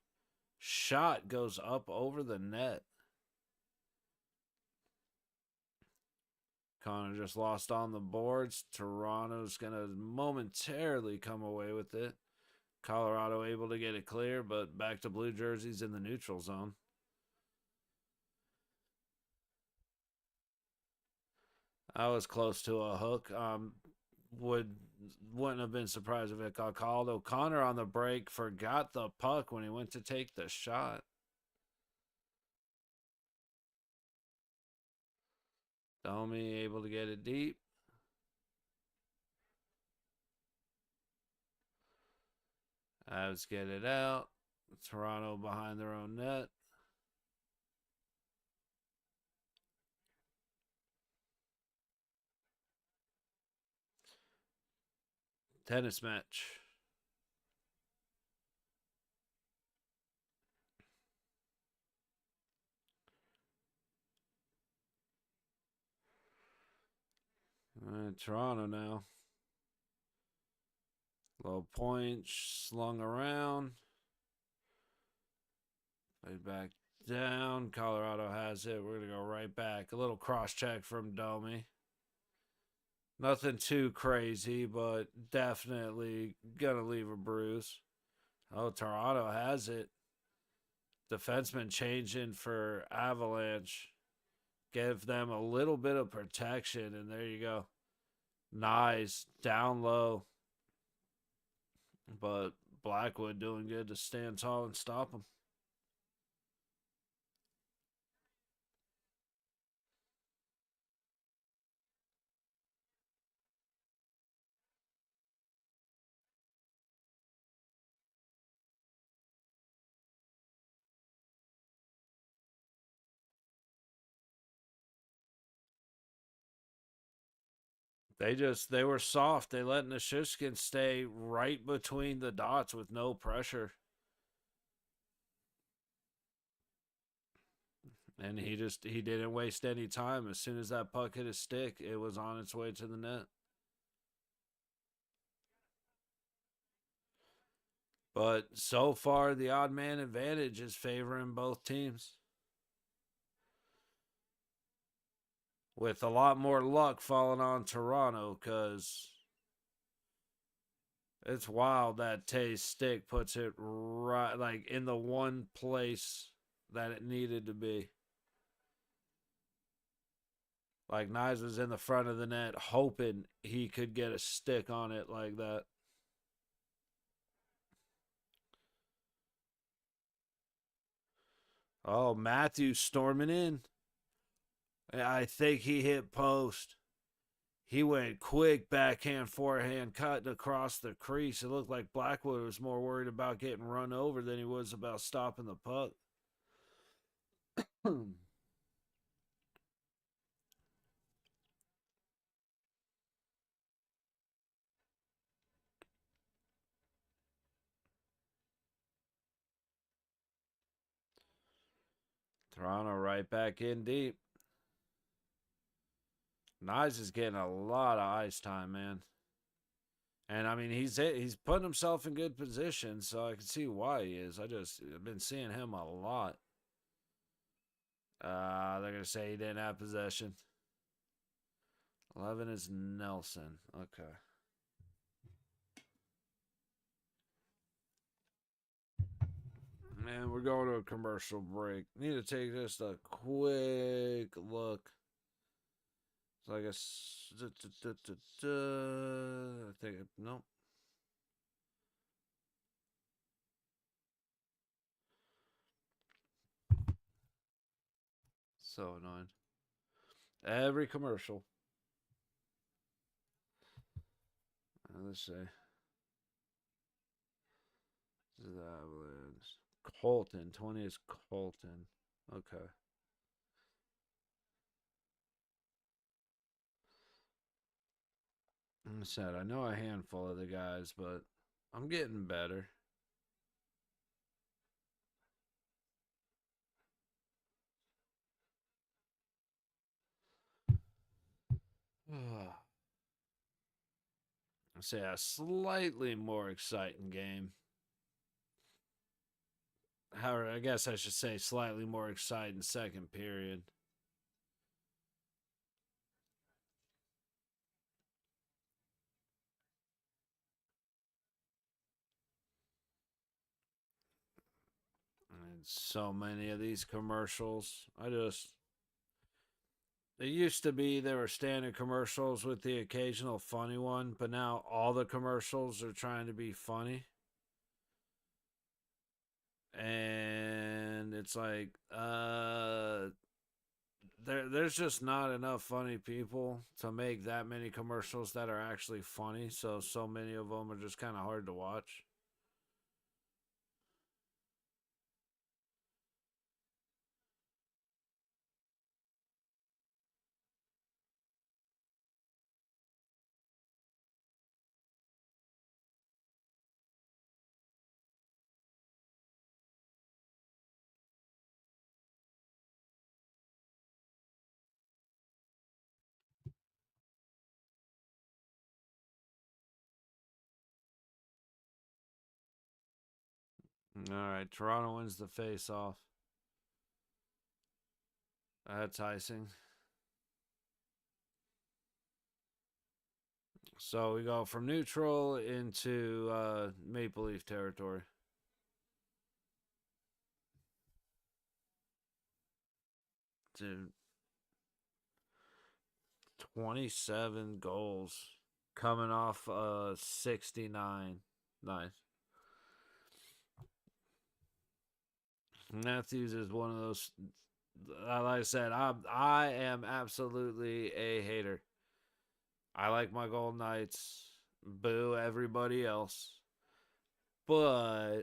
Shot goes up over the net. Connor just lost on the boards. Toronto's going to momentarily come away with it. Colorado able to get it clear, but back to blue jerseys in the neutral zone. I was close to a hook. Wouldn't have been surprised if it got called. O'Connor on the break forgot the puck when he went to take the shot. Domi able to get it deep. Avs get it out. Toronto behind their own net. Tennis match. Toronto now. Low point slung around. Play back down. Colorado has it. We're going to go right back. A little cross check from Domi. Nothing too crazy, but definitely going to leave a bruise. Oh, Toronto has it. Defenseman changing for Avalanche. Give them a little bit of protection, and there you go. Nice. Down low. But Blackwood doing good to stand tall and stop him. They were soft. They let Nichushkin stay right between the dots with no pressure. And he didn't waste any time. As soon as that puck hit his stick, it was on its way to the net. But so far, the odd man advantage is favoring both teams. With a lot more luck falling on Toronto, because it's wild that Tay's stick puts it right, like, in the one place that it needed to be. Like, Nyes was in the front of the net hoping he could get a stick on it like that. Oh, Matthews storming in. I think he hit post. He went quick backhand, forehand, cutting across the crease. It looked like Blackwood was more worried about getting run over than he was about stopping the puck. Toronto right back in deep. Nyes is getting a lot of ice time, man. And I mean, he's putting himself in good position, so I can see why he is. I've been seeing him a lot. They're gonna say he didn't have possession. 11 is Nelson. Okay. Man, we're going to a commercial break. Need to take just a quick look. So I guess I think nope. So annoying. Every commercial. Let's see. This is the Avalanche. Colton. 20 is Colton. Okay. I said I know a handful of the guys, but I'm getting better. I say a slightly more exciting game. However, I guess I should say slightly more exciting second period. And so many of these commercials. It used to be there were standard commercials with the occasional funny one, but now all the commercials are trying to be funny. And it's like, there's just not enough funny people to make that many commercials that are actually funny. So many of them are just kind of hard to watch. All right, Toronto wins the face off. That's icing. So we go from neutral into Maple Leaf territory. Dude, 27 goals coming off 69. Nice. Matthews is one of those. Like I said, I am absolutely a hater. I like my Golden Knights. Boo everybody else. But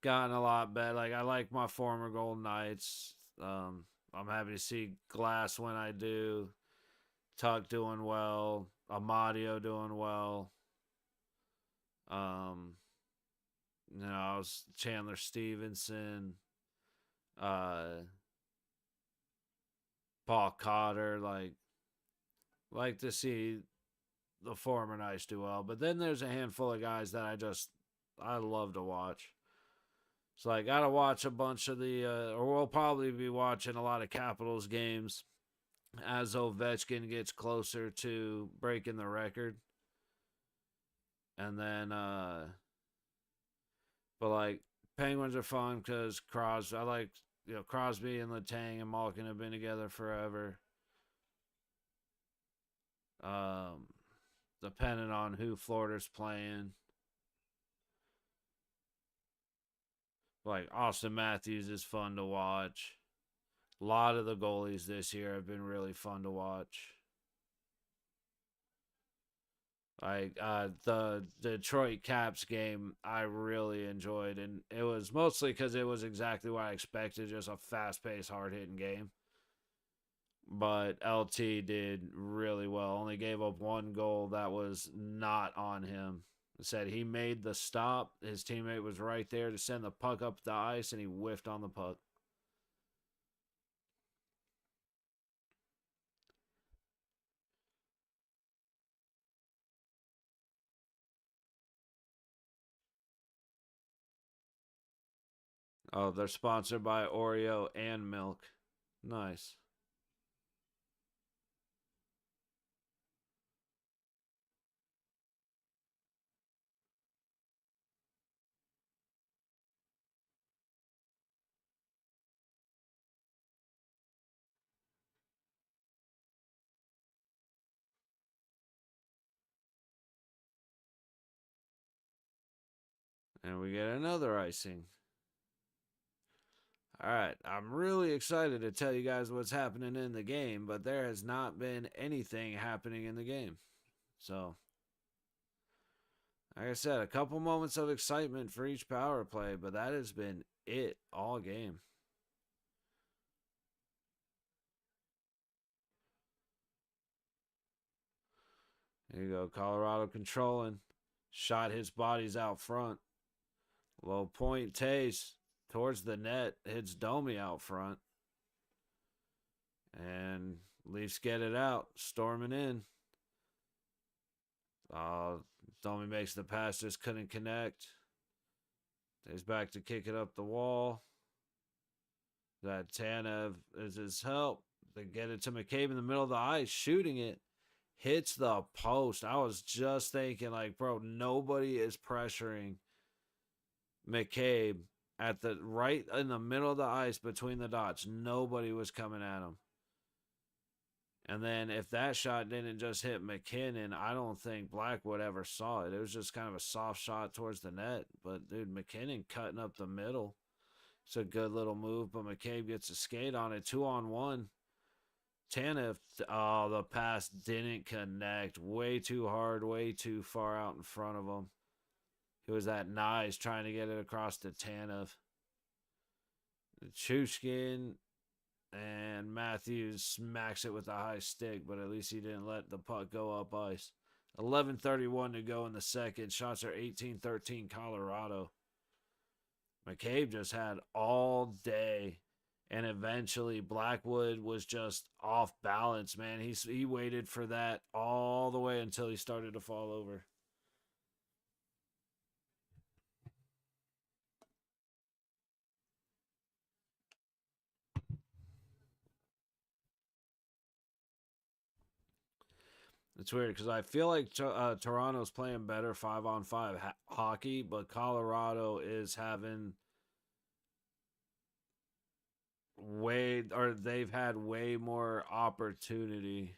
gotten a lot better. Like, I like my former Golden Knights. I'm happy to see Glass when I do. Tuck doing well. Amadio doing well. Um, Chandler Stevenson, uh, Paul Cotter. Like to see the former Knights do well. But then there's a handful of guys that I love to watch. So I gotta watch a bunch of or we'll probably be watching a lot of Capitals games as Ovechkin gets closer to breaking the record. And then, but like Penguins are fun because I like Crosby and Letang and Malkin have been together forever. Depending on who Florida's playing. Like Austin Matthews is fun to watch. A lot of the goalies this year have been really fun to watch. Like the Detroit Caps game, I really enjoyed, and it was mostly because it was exactly what I expected, just a fast-paced, hard-hitting game. But LT did really well. Only gave up one goal that was not on him. It said he made the stop. His teammate was right there to send the puck up the ice, and he whiffed on the puck. Oh, they're sponsored by Oreo and milk. Nice. And we get another icing. All right, I'm really excited to tell you guys what's happening in the game, but there has not been anything happening in the game. So, like I said, a couple moments of excitement for each power play, but that has been it all game. There you go, Colorado controlling. Shot his bodies out front. Low point Taste towards the net, hits Domi out front. And Leafs get it out, storming in. Domi makes the pass, just couldn't connect. He's back to kick it up the wall. That Tanev is his help. They get it to McCabe in the middle of the ice, shooting it. Hits the post. I was just thinking, like, bro, nobody is pressuring McCabe at the right in the middle of the ice between the dots. Nobody was coming at him. And then if that shot didn't just hit McKinnon, I don't think Blackwood ever saw it. It was just kind of a soft shot towards the net. But, dude, McKinnon cutting up the middle. It's a good little move, but McCabe gets a skate on it. 2-on-1. Tanev, the pass didn't connect. Way too hard, way too far out in front of him. He was that nice trying to get it across to Tanev. Chushkin and Matthews smacks it with a high stick, but at least he didn't let the puck go up ice. 11:31 to go in the second. Shots are 18-13 Colorado. McCabe just had all day, and eventually Blackwood was just off balance, man. He waited for that all the way until he started to fall over. It's weird because I feel like Toronto's playing better 5-on-5 hockey, but Colorado is having they've had way more opportunity,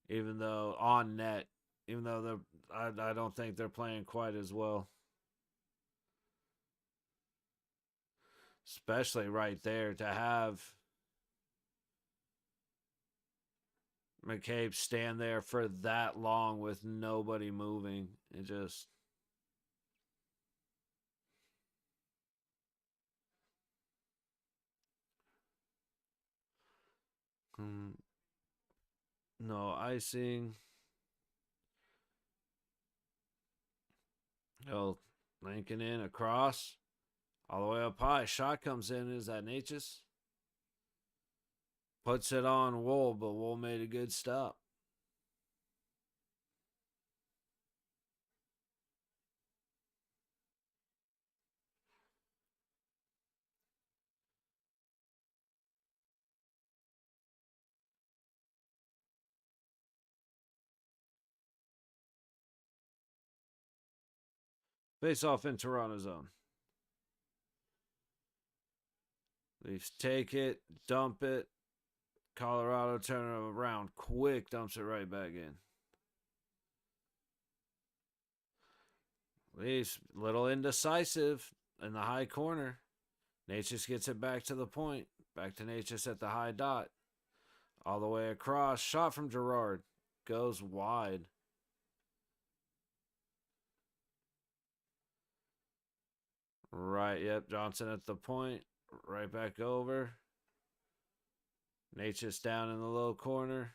even though on net, even though I don't think they're playing quite as well. Especially right there to have McCabe stand there for that long with nobody moving. It just. No icing. Oh, Lincoln in across. All the way up high. Shot comes in. Is that Natchez? Puts it on Wool, but Wool made a good stop. Face off in Toronto zone. Leafs take it, dump it. Colorado turn it around quick, dumps it right back in. Leafs little indecisive in the high corner. Natchez gets it back to the point. Back to Natchez at the high dot. All the way across. Shot from Girard. Goes wide. Right, yep. Johnson at the point. Right back over. Natchez down in the low corner.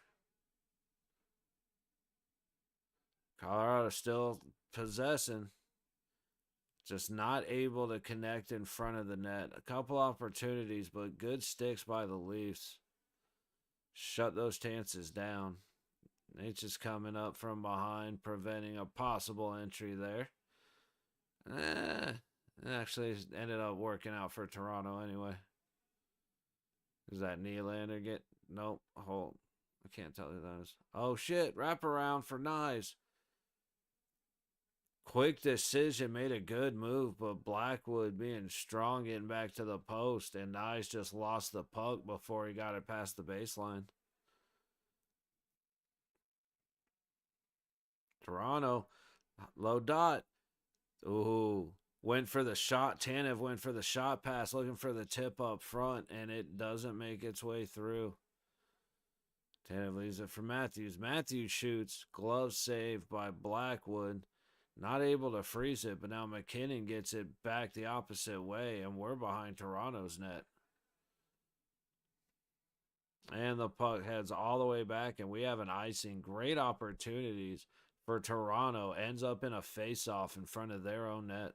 Colorado still possessing. Just not able to connect in front of the net. A couple opportunities, but good sticks by the Leafs. Shut those chances down. Natchez coming up from behind, preventing a possible entry there. It actually ended up working out for Toronto anyway. Is that Nylander get? Nope. Hold. I can't tell who that is. Oh shit! Wraparound for Knies. Quick decision, made a good move, but Blackwood being strong getting back to the post, and Knies just lost the puck before he got it past the baseline. Toronto, low dot. Ooh, went for the shot. Tanev went for the shot pass, looking for the tip up front, and it doesn't make its way through. Tanev leaves it for Matthews. Matthews shoots. Glove save by Blackwood. Not able to freeze it, but now McKinnon gets it back the opposite way, and we're behind Toronto's net. And the puck heads all the way back, and we have an icing. Great opportunities for Toronto. Ends up in a face-off in front of their own net.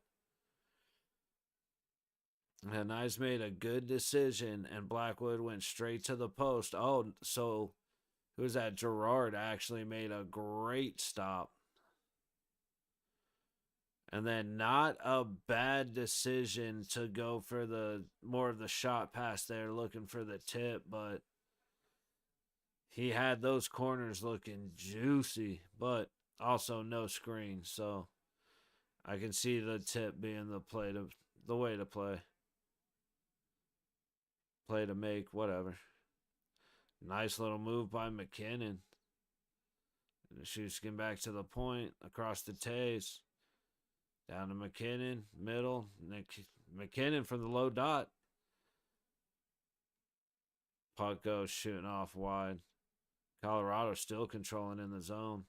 And Knies made a good decision, and Blackwood went straight to the post. Oh, so who's that? Girard actually made a great stop. And then not a bad decision to go for the more of the shot pass there, looking for the tip, but he had those corners looking juicy, but also no screen. So I can see the tip being the way to play. Play to make, whatever. Nice little move by McKinnon. The shoots get back to the point, across the Tays. Down to McKinnon, middle. McKinnon from the low dot. Puck goes shooting off wide. Colorado still controlling in the zone.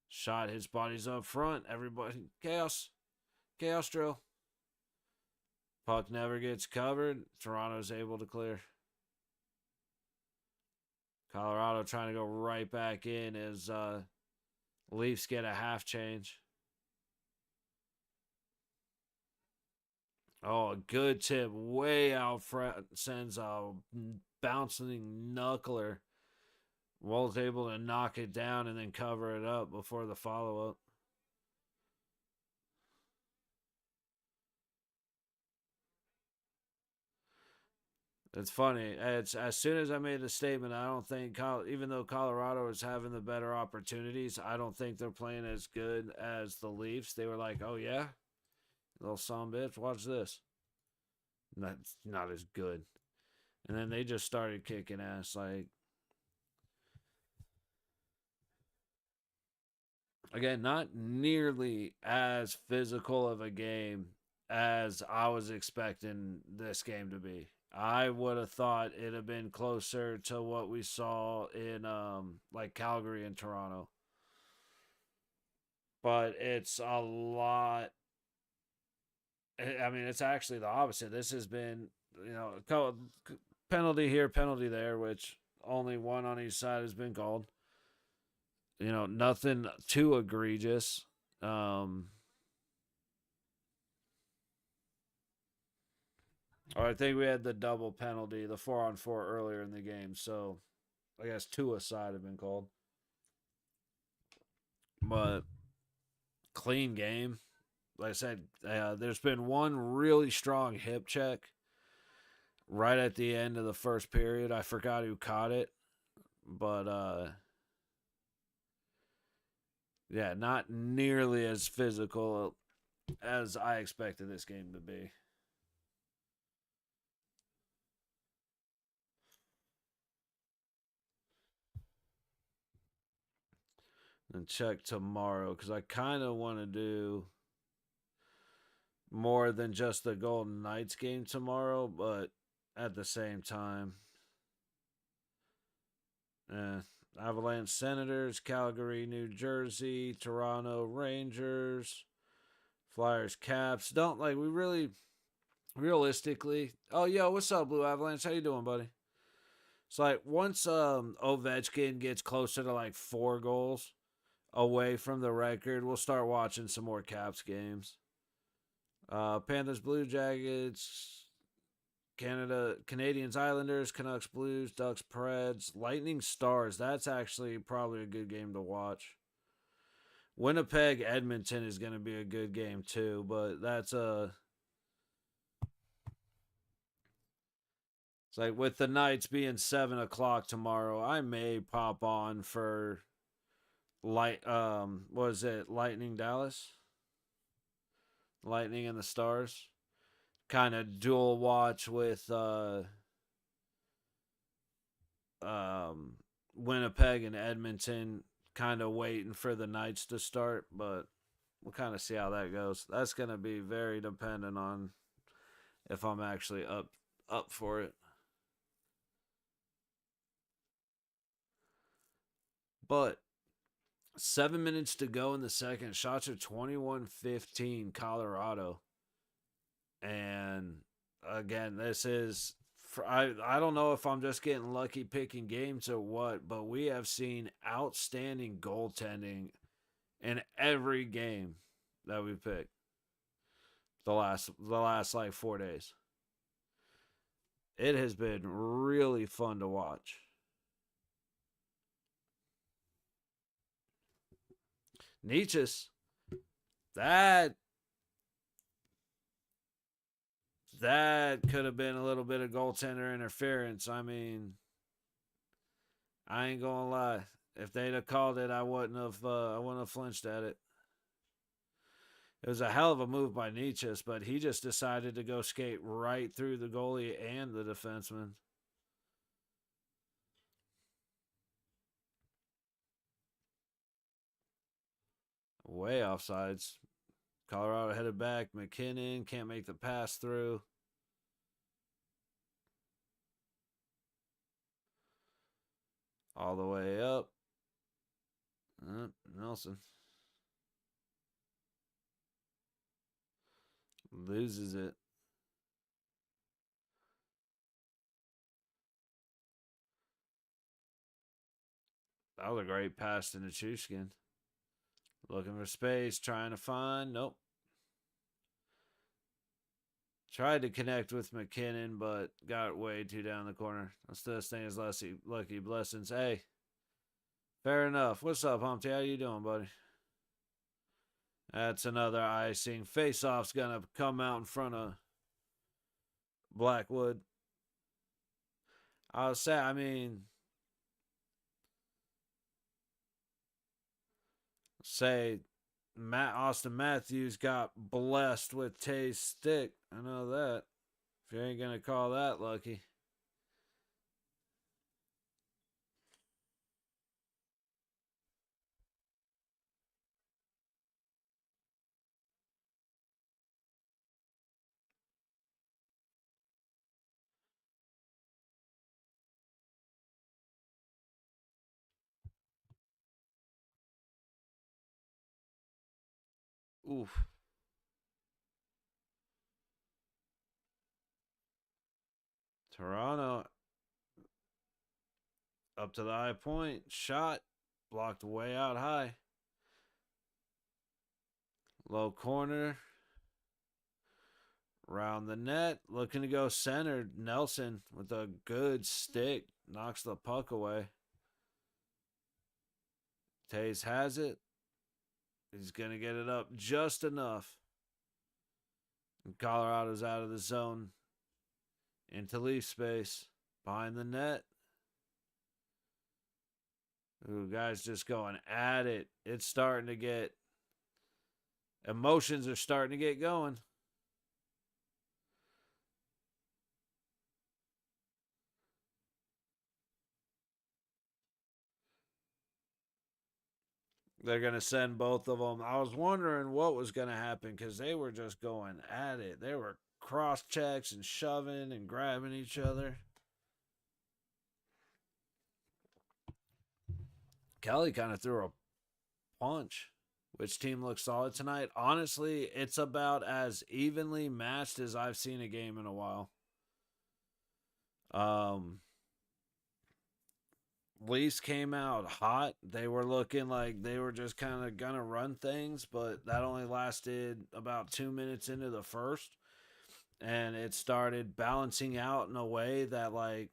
Shot, his body's up front. Everybody, chaos. Chaos drill. Puck never gets covered. Toronto's able to clear. Colorado trying to go right back in as Leafs get a half change. Oh, a good tip. Way out front. Sends a bouncing knuckler. Wool's able to knock it down and then cover it up before the follow-up. It's funny. It's as soon as I made the statement, I don't think even though Colorado is having the better opportunities, I don't think they're playing as good as the Leafs. They were like, "Oh yeah, little son bitch, watch this." That's not as good. And then they just started kicking ass. Like again, not nearly as physical of a game as I was expecting this game to be. I would have thought it'd have been closer to what we saw in like Calgary and Toronto. But it's a lot. I mean, it's actually the opposite. This has been, penalty here, penalty there, which only one on each side has been called. Nothing too egregious. I think we had the double penalty, the 4-on-4 earlier in the game. So I guess two aside have been called. But clean game. Like I said, there's been one really strong hip check right at the end of the first period. I forgot who caught it. But yeah, not nearly as physical as I expected this game to be. And check tomorrow because I kind of want to do more than just the Golden Knights game tomorrow, but at the same time, Avalanche Senators, Calgary, New Jersey, Toronto Rangers, Flyers Caps. Don't like we really realistically. Oh yo, what's up, Blue Avalanche? How you doing, buddy? It's like once Ovechkin gets closer to like 4 goals away from the record, we'll start watching some more Caps games. Panthers, Blue Jackets, Canadians, Islanders, Canucks, Blues, Ducks, Preds, Lightning, Stars. That's actually probably a good game to watch. Winnipeg, Edmonton is going to be a good game too, but that's it's like with the Knights being 7 o'clock tomorrow, I may pop on for was it Lightning Dallas? Lightning and the Stars. Kind of dual watch with Winnipeg and Edmonton, kind of waiting for the Knights to start, but we'll kind of see how that goes. That's going to be very dependent on if I'm actually up for it. But 7 minutes to go in the second. Shots are 21-15 Colorado. And again, this is I don't know if I'm just getting lucky picking games or what, but we have seen outstanding goaltending in every game that we picked the last like 4 days. It has been really fun to watch. Nietzsche's that that could have been a little bit of goaltender interference. I mean, I ain't gonna lie. If they'd have called it, I wouldn't have flinched at it. It was a hell of a move by Nietzsche, but he just decided to go skate right through the goalie and the defenseman. Way offsides. Colorado headed back. McKinnon can't make the pass through. All the way up. Nelson loses it. That was a great pass to Nichushkin. Looking for space, trying to find. Nope. Tried to connect with McKinnon, but got way too down the corner. That's the thing is lucky blessings. Hey, fair enough. What's up, Humpty? How you doing, buddy? That's another icing. Face-off's gonna come out in front of Blackwood. I'll say, I mean, say Austin Matthews got blessed with Tay's stick. I know that. If you ain't gonna call that lucky. Oof. Toronto. Up to the high point. Shot. Blocked way out high. Low corner. Round the net. Looking to go center. Nelson with a good stick. Knocks the puck away. Tays has it. He's going to get it up just enough. And Colorado's out of the zone. Into Leaf space. Behind the net. Ooh, guys just going at it. It's starting to get... Emotions are starting to get going. They're going to send both of them. I was wondering what was going to happen because they were just going at it. They were cross checks and shoving and grabbing each other. Kelly kind of threw a punch. Which team looks solid tonight? Honestly, it's about as evenly matched as I've seen a game in a while. Leafs came out hot. They were looking like they were just kind of gonna run things, but that only lasted about 2 minutes into the first, and it started balancing out in a way that like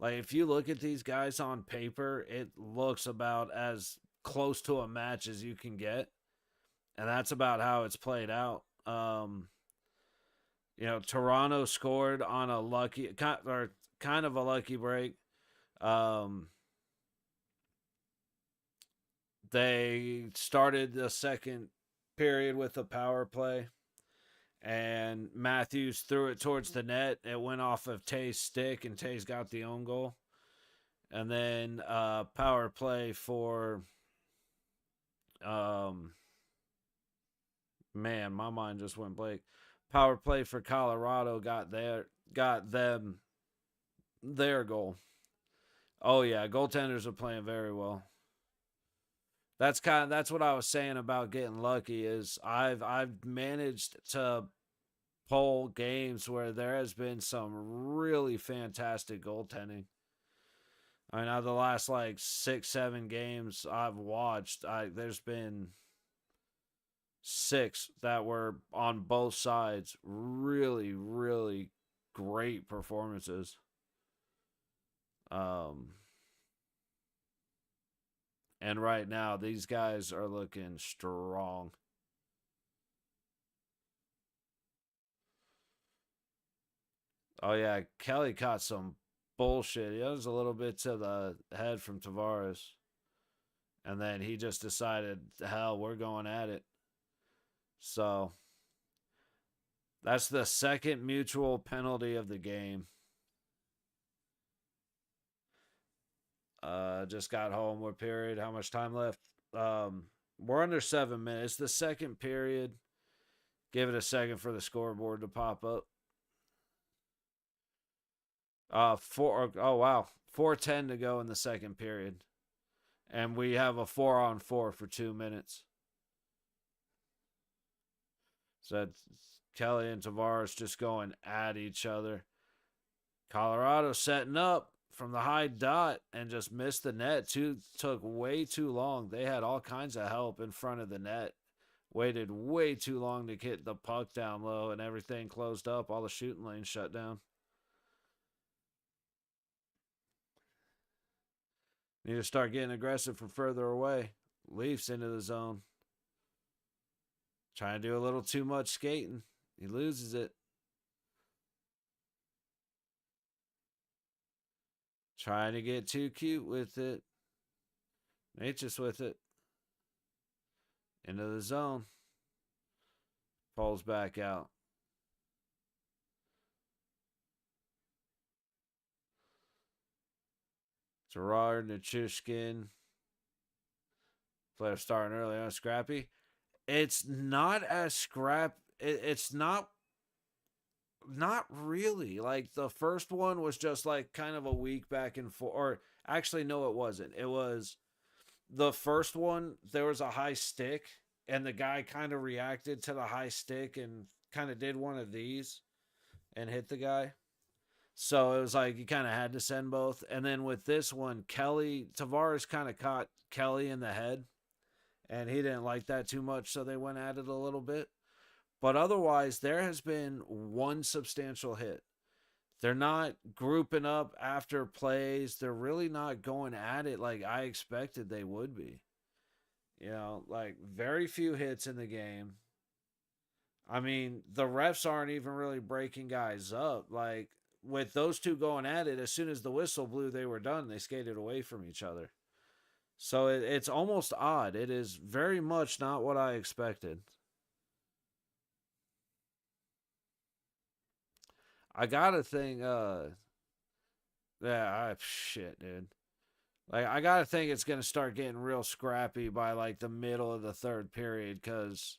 if you look at these guys on paper, it looks about as close to a match as you can get, and that's about how it's played out. Toronto scored on a lucky or kind of a lucky break. They started the second period with a power play, and Matthews threw it towards the net. It went off of Tay's stick, and Tay's got the own goal. And then power play for man, my mind just went blank. Power play for Colorado got them their goal. Oh yeah, goaltenders are playing very well. That's what I was saying about getting lucky is I've managed to pull games where there has been some really fantastic goaltending. I mean, out of the last like 6-7 games I've watched, there's been 6 that were on both sides really, really great performances. And right now, these guys are looking strong. Oh, yeah. Kelly caught some bullshit. He was a little bit to the head from Tavares. And then he just decided, hell, we're going at it. So, that's the second mutual penalty of the game. Just got home. What period? How much time left? We're under 7 minutes. The second period. Give it a second for the scoreboard to pop up. Oh wow, 4:10 to go in the second period, and we have a 4-on-4 for 2 minutes. So Kelly and Tavares just going at each other. Colorado setting up from the high dot and just missed the net. Took way too long. They had all kinds of help in front of the net. Waited way too long to get the puck down low, and everything closed up. All the shooting lanes shut down. Need to start getting aggressive from further away. Leafs into the zone. Trying to do a little too much skating. He loses it. Trying to get too cute with it. Nature's with it. Into the zone. Pulls back out. Gerard, Nichushkin. Player starting early on Scrappy. It's not as it's not really. Like the first one was just like kind of a week back and forth. Or actually, no, it wasn't. It was the first one. There was a high stick, and the guy kind of reacted to the high stick and kind of did one of these and hit the guy. So it was like you kind of had to send both. And then with this one, Tavares kind of caught Kelly in the head, and he didn't like that too much, so they went at it a little bit. But otherwise, there has been one substantial hit. They're not grouping up after plays. They're really not going at it like I expected they would be. Like very few hits in the game. I mean, the refs aren't even really breaking guys up. Like with those two going at it, as soon as the whistle blew, they were done. They skated away from each other. So it's almost odd. It is very much not what I expected. I gotta think. Shit, dude. Like I gotta think it's gonna start getting real scrappy by like the middle of the third period because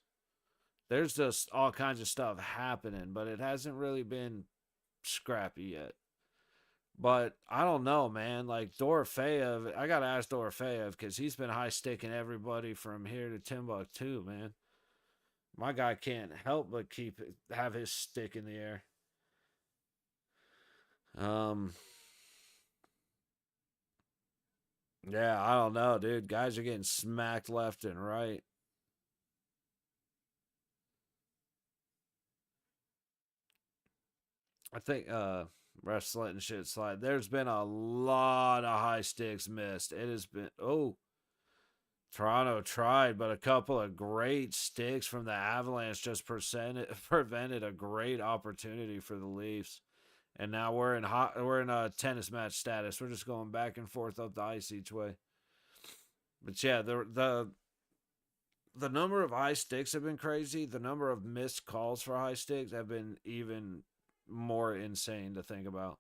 there's just all kinds of stuff happening, but it hasn't really been scrappy yet. But I don't know, man. Like Dorofeyev, I gotta ask Dorofeyev because he's been high sticking everybody from here to Timbuktu, man. My guy can't help but have his stick in the air. Um, yeah, I don't know, dude. Guys are getting smacked left and right. I think refs letting shit slide. There's been a lot of high sticks missed. It has been Toronto tried, but a couple of great sticks from the Avalanche just prevented a great opportunity for the Leafs. And now we're in a tennis match status. We're just going back and forth up the ice each way. But yeah, the number of high sticks have been crazy. The number of missed calls for high sticks have been even more insane to think about.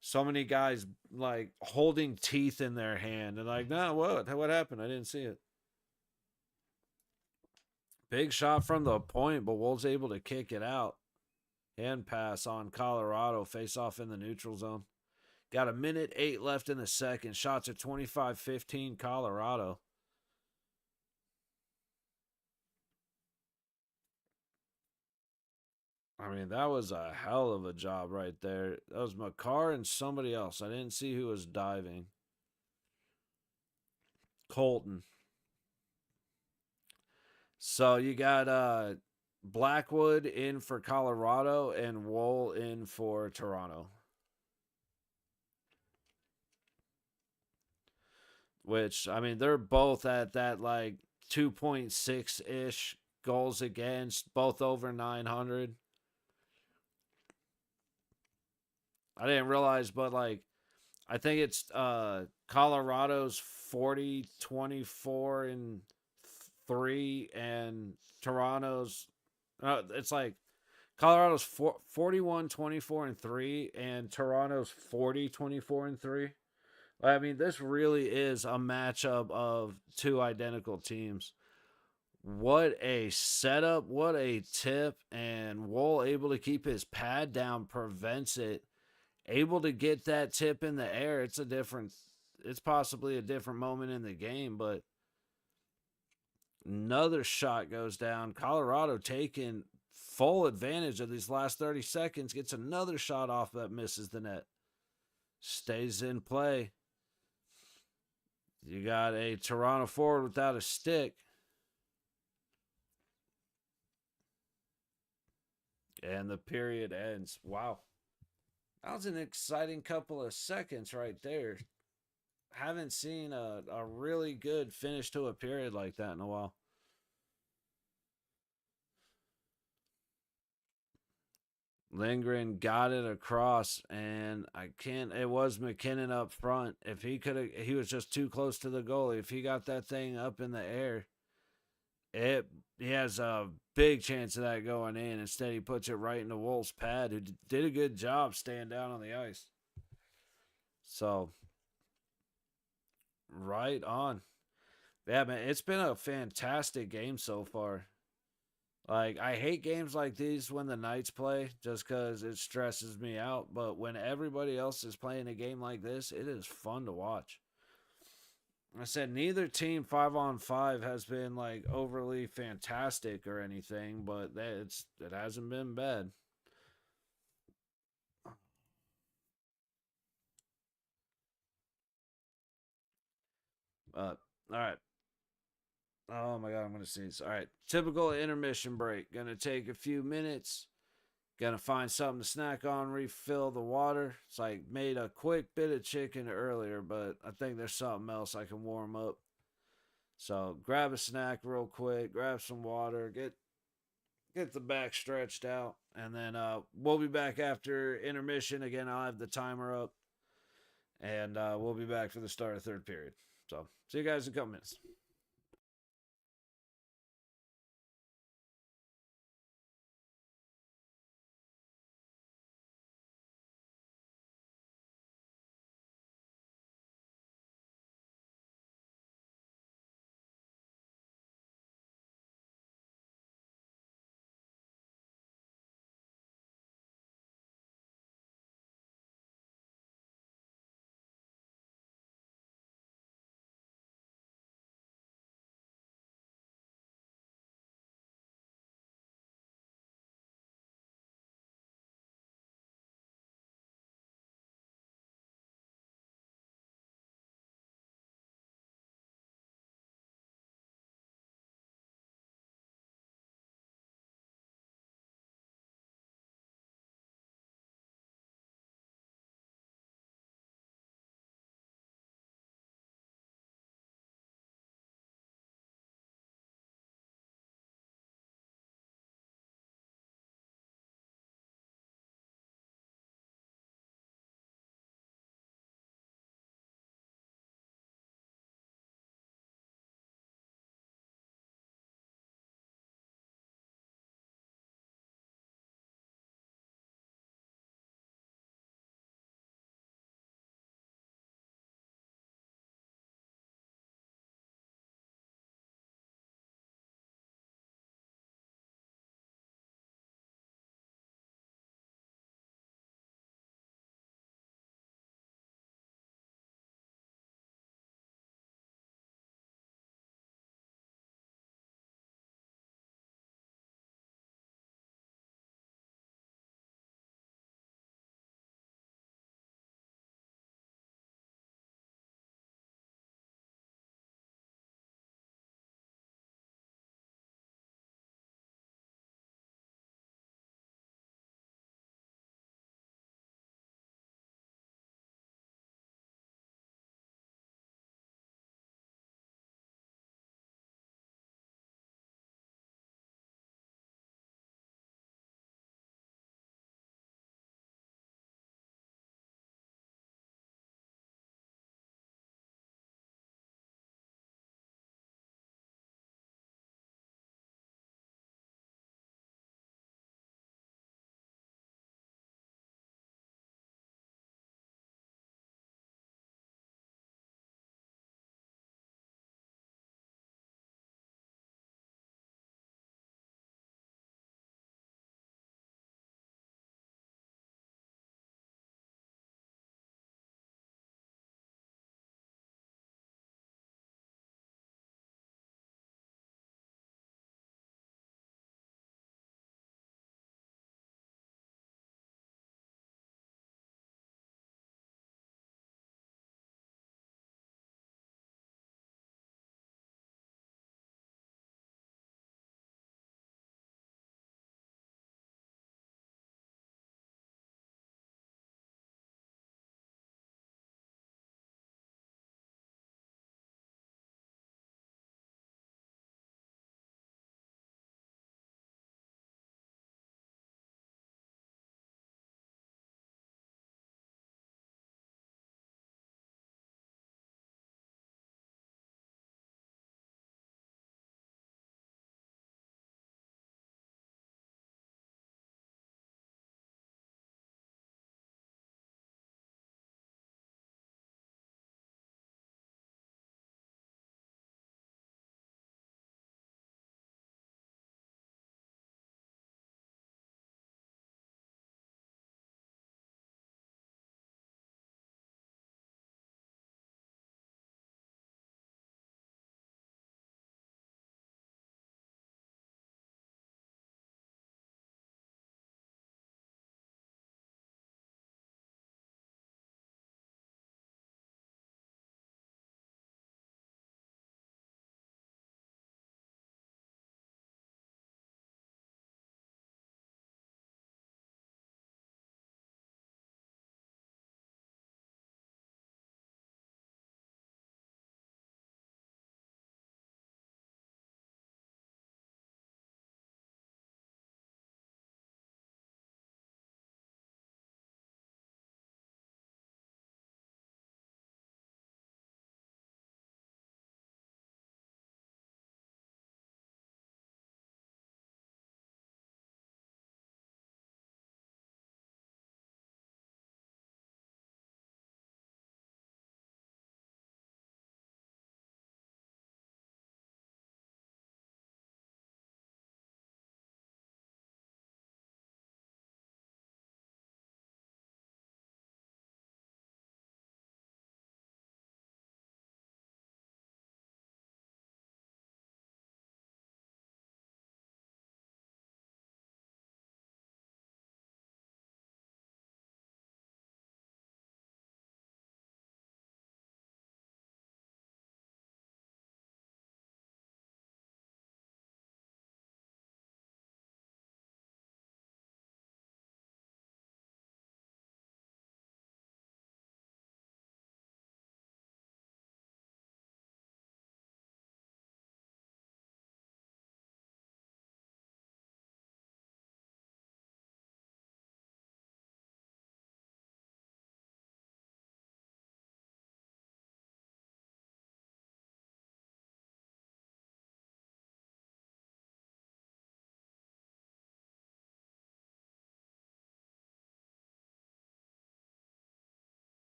So many guys like holding teeth in their hand and like, nah, what happened? I didn't see it. Big shot from the point, but Wolves able to kick it out. Hand pass on Colorado, face off in the neutral zone. Got a minute 8 left in the second. Shots at 25-15 Colorado. I mean, that was a hell of a job right there. That was Makar and somebody else. I didn't see who was diving. Colton. So you got Blackwood in for Colorado and Wool in for Toronto. Which, I mean, they're both at that like 2.6 ish goals against, both over 900. I didn't realize, but like, I think it's Colorado's 40-24 and 3, and Toronto's, it's like Colorado's 41-24 and 3, and Toronto's 40-24 and 3. I mean, this really is a matchup of two identical teams. What a setup, what a tip, and Wool able to keep his pad down prevents it. Able to get that tip in the air. It's possibly a different moment in the game, but another shot goes down. Colorado taking full advantage of these last 30 seconds, gets another shot off that misses the net. Stays in play. You got a Toronto forward without a stick. And the period ends. Wow. That was an exciting couple of seconds right there. Haven't seen a really good finish to a period like that in a while. Lindgren got it across, and it was McKinnon up front. If he was just too close to the goalie. If he got that thing up in the air, he has a big chance of that going in. Instead, he puts it right into Wolf's pad, who did a good job staying down on the ice. So, right on. Yeah, man, it's been a fantastic game so far. Like, I hate games like these when the Knights play just because it stresses me out. But when everybody else is playing a game like this, it is fun to watch. I said neither team 5-on-5 has been like overly fantastic or anything, but it hasn't been bad. All right. Oh my god, I'm gonna sneeze. All right. Typical intermission break. Gonna take a few minutes. Gonna find something to snack on, refill the water. It's like made a quick bit of chicken earlier, but I think there's something else I can warm up. So grab a snack real quick, grab some water, get the back stretched out, and then we'll be back after intermission. Again, I'll have the timer up, and we'll be back for the start of third period. So see you guys in a couple minutes.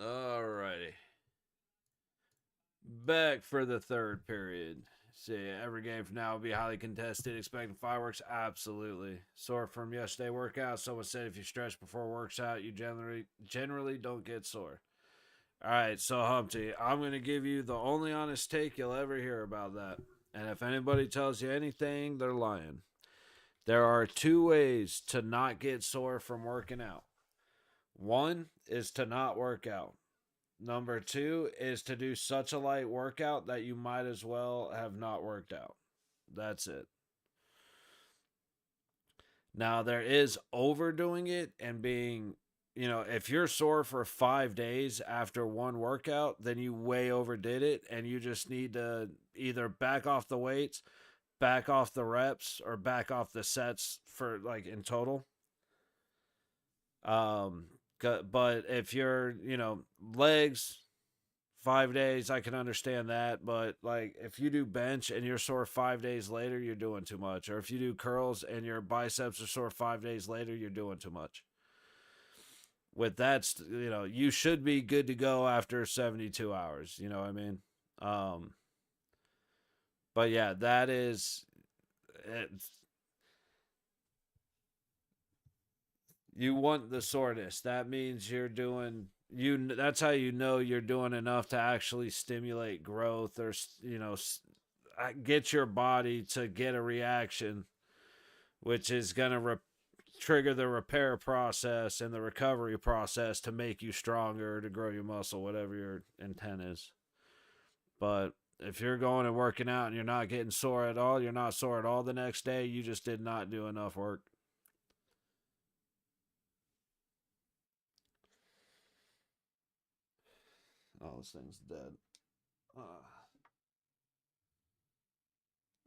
Alrighty. Back for the third period. See, every game from now will be highly contested. Expecting fireworks? Absolutely. Sore from yesterday workout. Someone said if you stretch before works out, you generally don't get sore. All right, so Humpty, I'm going to give you the only honest take you'll ever hear about that. And if anybody tells you anything, they're lying. There are two ways to not get sore from working out. One is to not work out. Number two is to do such a light workout that you might as well have not worked out. That's it. Now, there is overdoing it and being, if you're sore for 5 days after one workout, then you way overdid it and you just need to either back off the weights, back off the reps, or back off the sets for like in total. Um, but if you're, legs, 5 days, I can understand that. But like, if you do bench and you're sore 5 days later, you're doing too much. Or if you do curls and your biceps are sore 5 days later, you're doing too much. With that, you should be good to go after 72 hours. You know what I mean? Um, but yeah, that is. You want the soreness. That means you're doing that's how you know you're doing enough to actually stimulate growth or get your body to get a reaction, which is going to trigger the repair process and the recovery process to make you stronger, to grow your muscle, whatever your intent is. But if you're going and working out and you're not getting sore at all, you're not sore at all the next day, you just did not do enough work. Oh, this thing's dead. All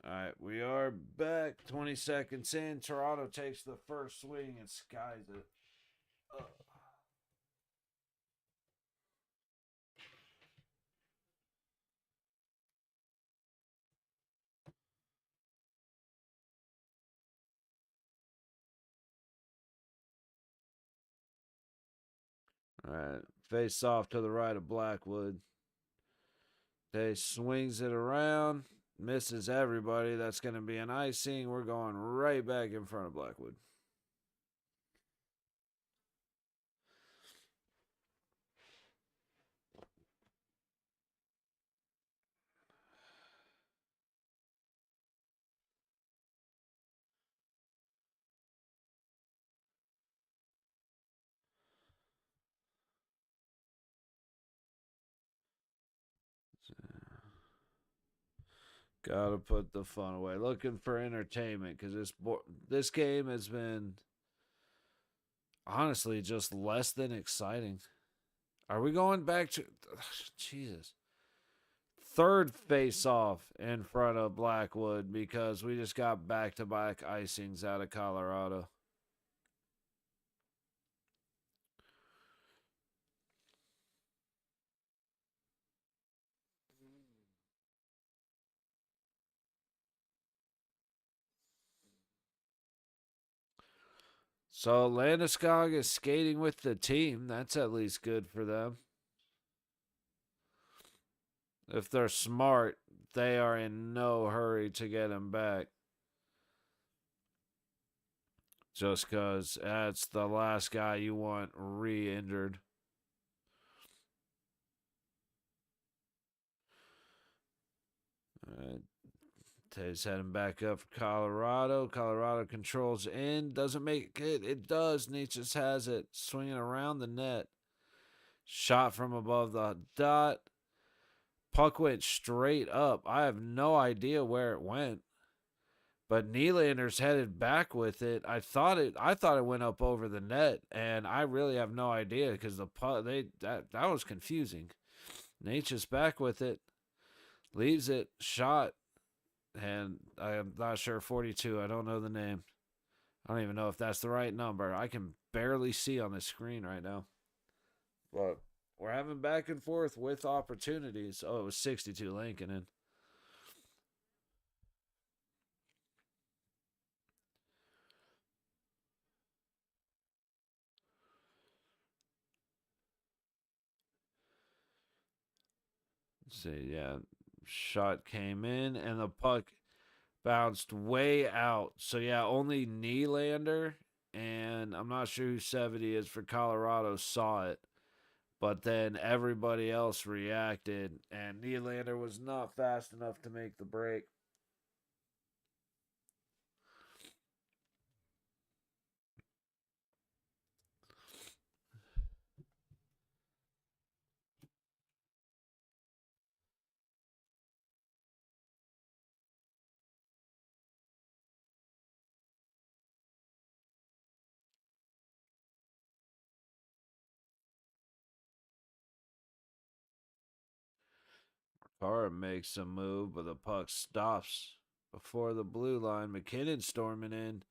right, we are back. 20 seconds in. Toronto takes the first swing and skies it. All right, face off to the right of Blackwood. They swings it around, misses everybody. That's going to be an icing. We're going right back in front of Blackwood. Gotta put the fun away. Looking for entertainment because this game has been honestly just less than exciting. Are we going back to Jesus? Third face off in front of Blackwood because we just got back to back icings out of Colorado. So Landeskog is skating with the team. That's at least good for them. If they're smart, they are in no hurry to get him back. Just because that's the last guy you want re-injured. All right. Tay's heading back up for Colorado. Colorado controls in. Doesn't make it. It does. Nietzsche has it. Swinging around the net. Shot from above the dot. Puck went straight up. I have no idea where it went. But Nylander's headed back with it. I thought it went up over the net, and I really have no idea because the puck that was confusing. Nietzsche's back with it. Leaves it. Shot. And I'm not sure 42. I don't know the name. I don't even know if that's the right number. I can barely see on the screen right now. But we're having back and forth with opportunities. Oh, it was 62 Lankinen. Let's see, yeah. Shot came in and the puck bounced way out. So yeah, only Nylander and I'm not sure who 70 is for Colorado saw it. But then everybody else reacted, and Nylander was not fast enough to make the break. Carr makes a move, but the puck stops before the blue line. McKinnon storming in.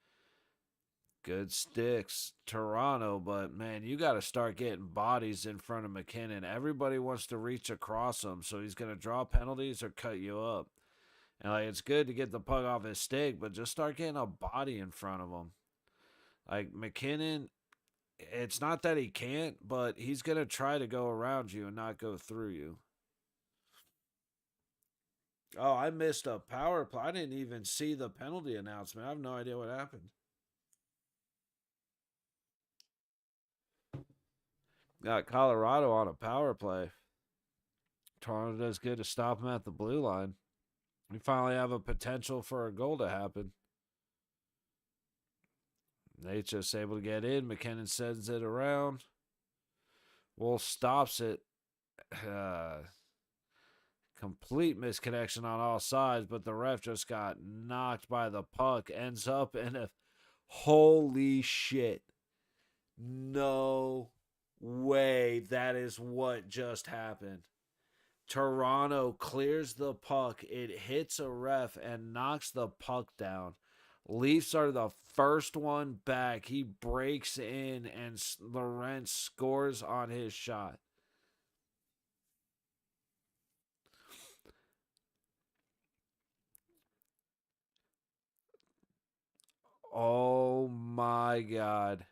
Good sticks, Toronto, but man, you got to start getting bodies in front of McKinnon. Everybody wants to reach across him, so he's going to draw penalties or cut you up. And like, it's good to get the puck off his stick, but just start getting a body in front of him. Like McKinnon, it's not that he can't, but he's going to try to go around you and not go through you. Oh, I missed a power play. I didn't even see the penalty announcement. I have no idea what happened. Got Colorado on a power play. Toronto does good to stop him at the blue line. We finally have a potential for a goal to happen. Nate's just able to get in. McKinnon sends it around. Wolf stops it. Complete misconnection on all sides, but the ref just got knocked by the puck. Ends up in a holy shit. No way that is what just happened. Toronto clears the puck. It hits a ref and knocks the puck down. Leafs are the first one back. He breaks in and Lorentz scores on his shot. Oh my God.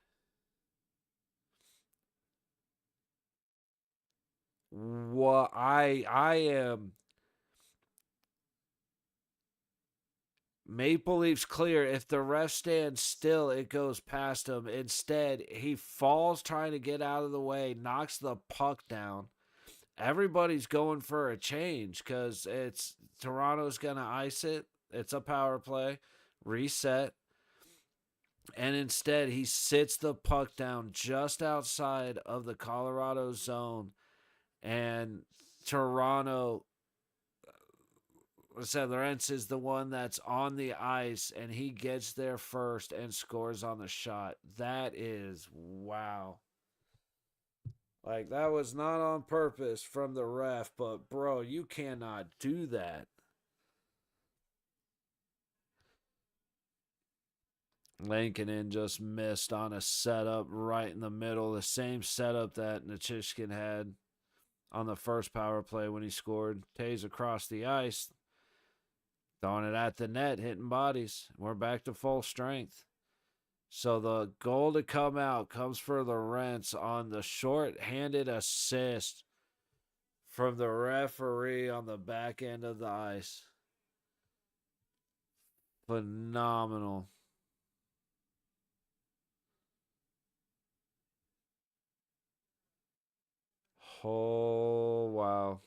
What I am Maple Leafs clear. If the ref stands still, it goes past him. Instead, he falls trying to get out of the way, knocks the puck down. Everybody's going for a change because it's Toronto's going to ice it. It's a power play, reset. And instead, he sits the puck down just outside of the Colorado zone. And Toronto, I said, Lorentz is the one that's on the ice, and he gets there first and scores on the shot. That is wow. Like, that was not on purpose from the ref, but bro, you cannot do that. Lankinen just missed on a setup right in the middle, the same setup that Nichushkin had on the first power play when he scored. Tays across the ice, throwing it at the net, hitting bodies. We're back to full strength. So the goal to come out comes for Lorentz on the short-handed assist from the referee on the back end of the ice. Phenomenal. Oh, wow.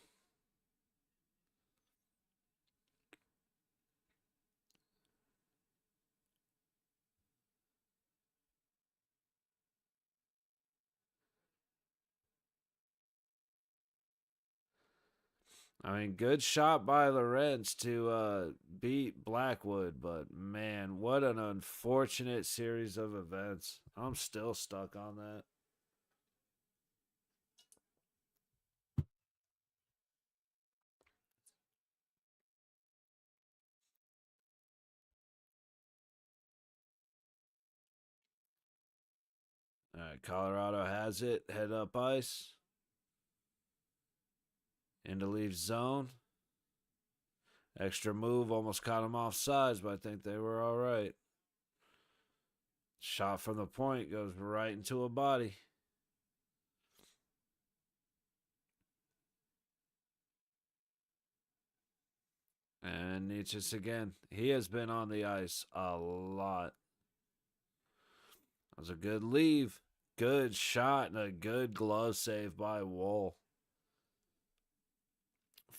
I mean, good shot by Lorentz to beat Blackwood, but man, what an unfortunate series of events. I'm still stuck on that. All right, Colorado has it. Head up ice. Into leave zone. Extra move almost caught him off sides, but I think they were all right. Shot from the point goes right into a body. And Nietzsche's again. He has been on the ice a lot. That was a good leave. Good shot and a good glove save by Wool.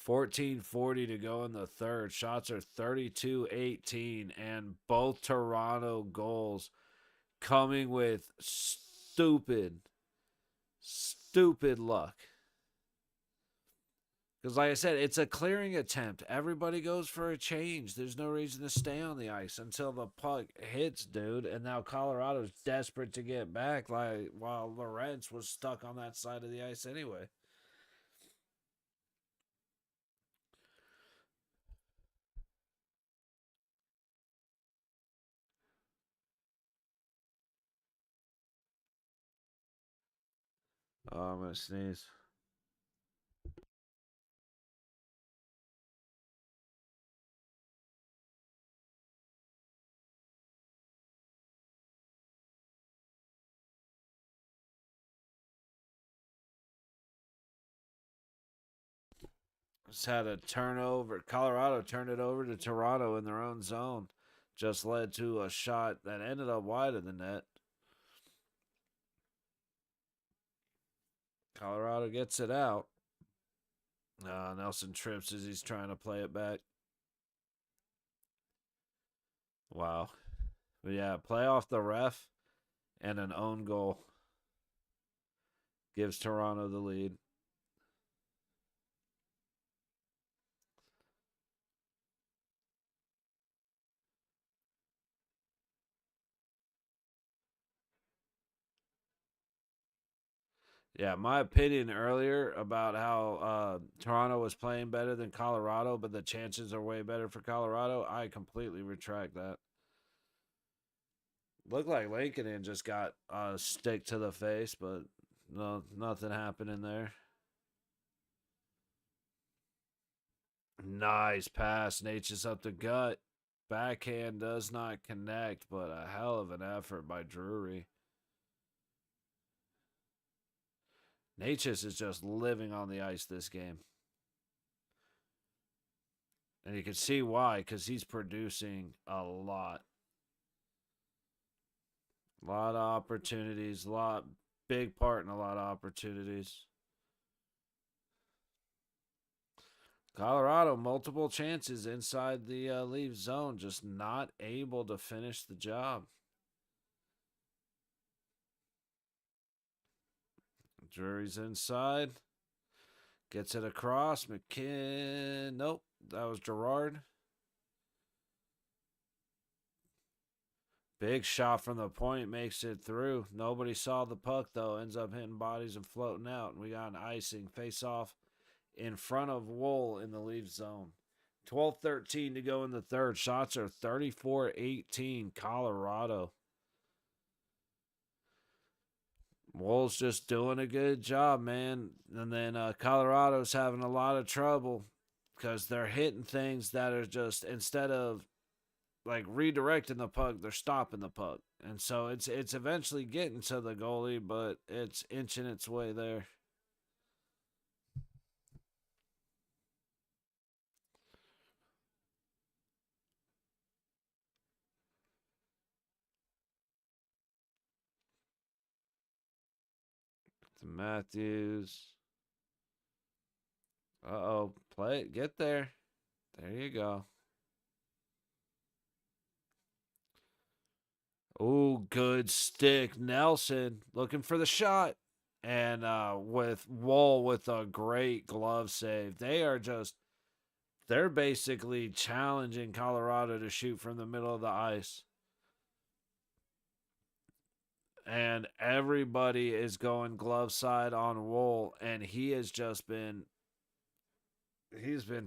14:40 to go in the third. Shots are 32-18, and both Toronto goals coming with stupid luck. Because, like I said, it's a clearing attempt. Everybody goes for a change. There's no reason to stay on the ice until the puck hits, dude. And now Colorado's desperate to get back, like while Lorentz was stuck on that side of the ice anyway. Oh, I'm gonna sneeze. Just had a turnover. Colorado turned it over to Toronto in their own zone. Just led to a shot that ended up wide of the net. Colorado gets it out. Nelson trips as he's trying to play it back. Wow. But yeah, play off the ref and an own goal gives Toronto the lead. Yeah, my opinion earlier about how Toronto was playing better than Colorado, but the chances are way better for Colorado, I completely retract that. Looked like Lincoln just got a stick to the face, but no, nothing happening there. Nice pass. Nature's up the gut. Backhand does not connect, but a hell of an effort by Drury. Natchez is just living on the ice this game. And you can see why, because he's producing a lot. A lot of opportunities, big part in a lot of opportunities. Colorado, multiple chances inside the leave zone, just not able to finish the job. Drury's inside. Gets it across. Nope, that was Gerard. Big shot from the point makes it through. Nobody saw the puck, though. Ends up hitting bodies and floating out. And we got an icing face off in front of Wool in the leave zone. 12:13 to go in the third. Shots are 34-18 Colorado. Wool's just doing a good job, man. And then Colorado's having a lot of trouble because they're hitting things that are just, instead of like redirecting the puck, they're stopping the puck. And so it's eventually getting to the goalie, but it's inching its way there. To Matthews. Uh-oh. Play it. Get there. There you go. Oh, good stick. Nelson looking for the shot. And with Wall with a great glove save. They're basically challenging Colorado to shoot from the middle of the ice. And everybody is going glove side on Wool, and he's been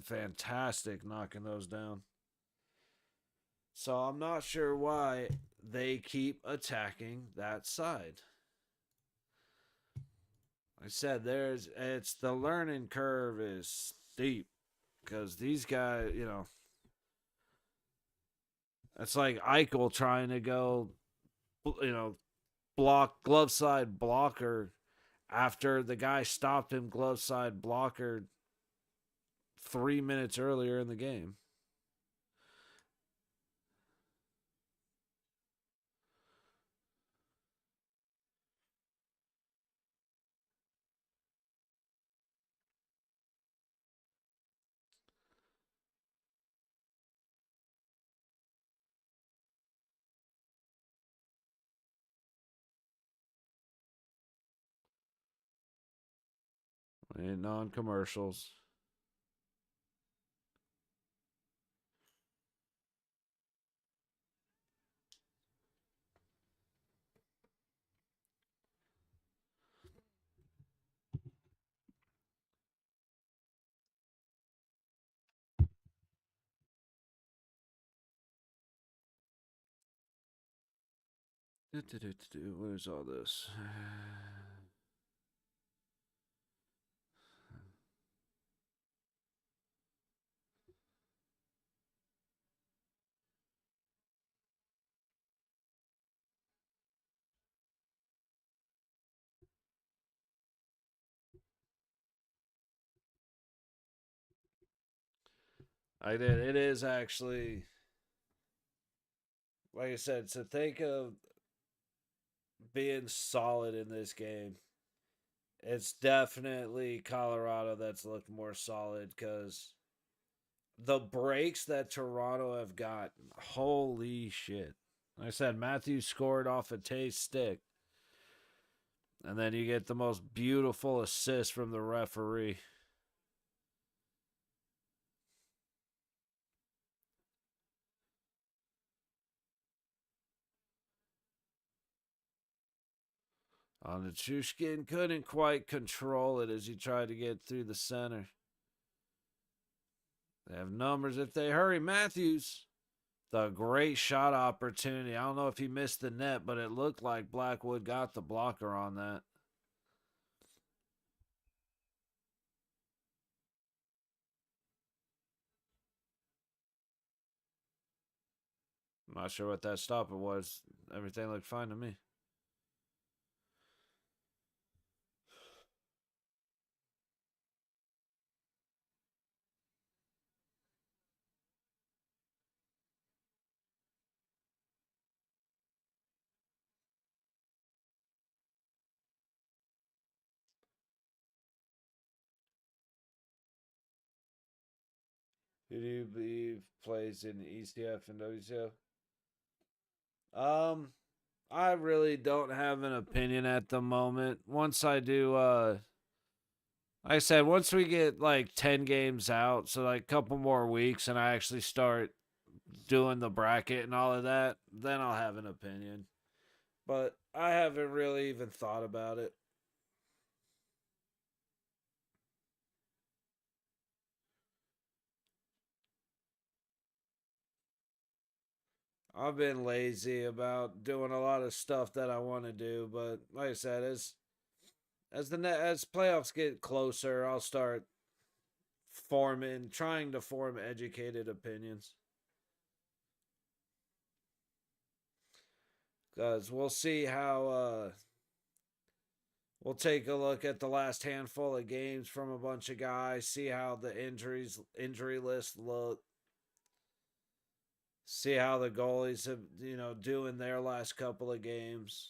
fantastic knocking those down. So I'm not sure why they keep attacking that side. Like I said, it's the learning curve is steep because these guys, it's like Eichel trying to go, block glove side blocker after the guy stopped him glove side blocker 3 minutes earlier in the game. Ain't non-commercials. What is all this? I did. It is actually, like I said, to think of being solid in this game, it's definitely Colorado that's looked more solid because the breaks that Toronto have got, holy shit. Like I said, Matthews scored off a taste stick. And then you get the most beautiful assist from the referee. On the Chushkin couldn't quite control it as he tried to get through the center. They have numbers if they hurry. Matthews, the great shot opportunity. I don't know if he missed the net, but it looked like Blackwood got the blocker on that. I'm not sure what that stopper was. Everything looked fine to me. Who do you believe plays in ECF and WCF? I really don't have an opinion at the moment. Once I do, like I said, once we get like 10 games out, so like a couple more weeks, and I actually start doing the bracket and all of that, then I'll have an opinion. But I haven't really even thought about it. I've been lazy about doing a lot of stuff that I want to do, but like I said, as playoffs get closer, I'll start trying to form educated opinions. Because we'll see how we'll take a look at the last handful of games from a bunch of guys, see how the injury list look, see how the goalies have doing their last couple of games.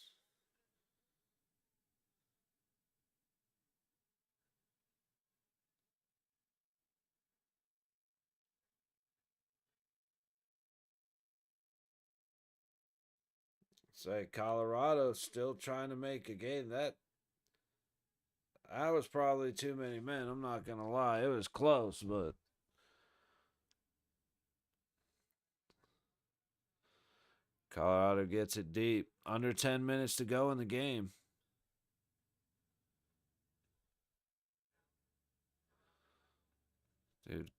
Say Colorado still trying to make a game. That was probably too many men. I'm not gonna lie, it was close, but Colorado gets it deep. Under 10 minutes to go in the game. Dude,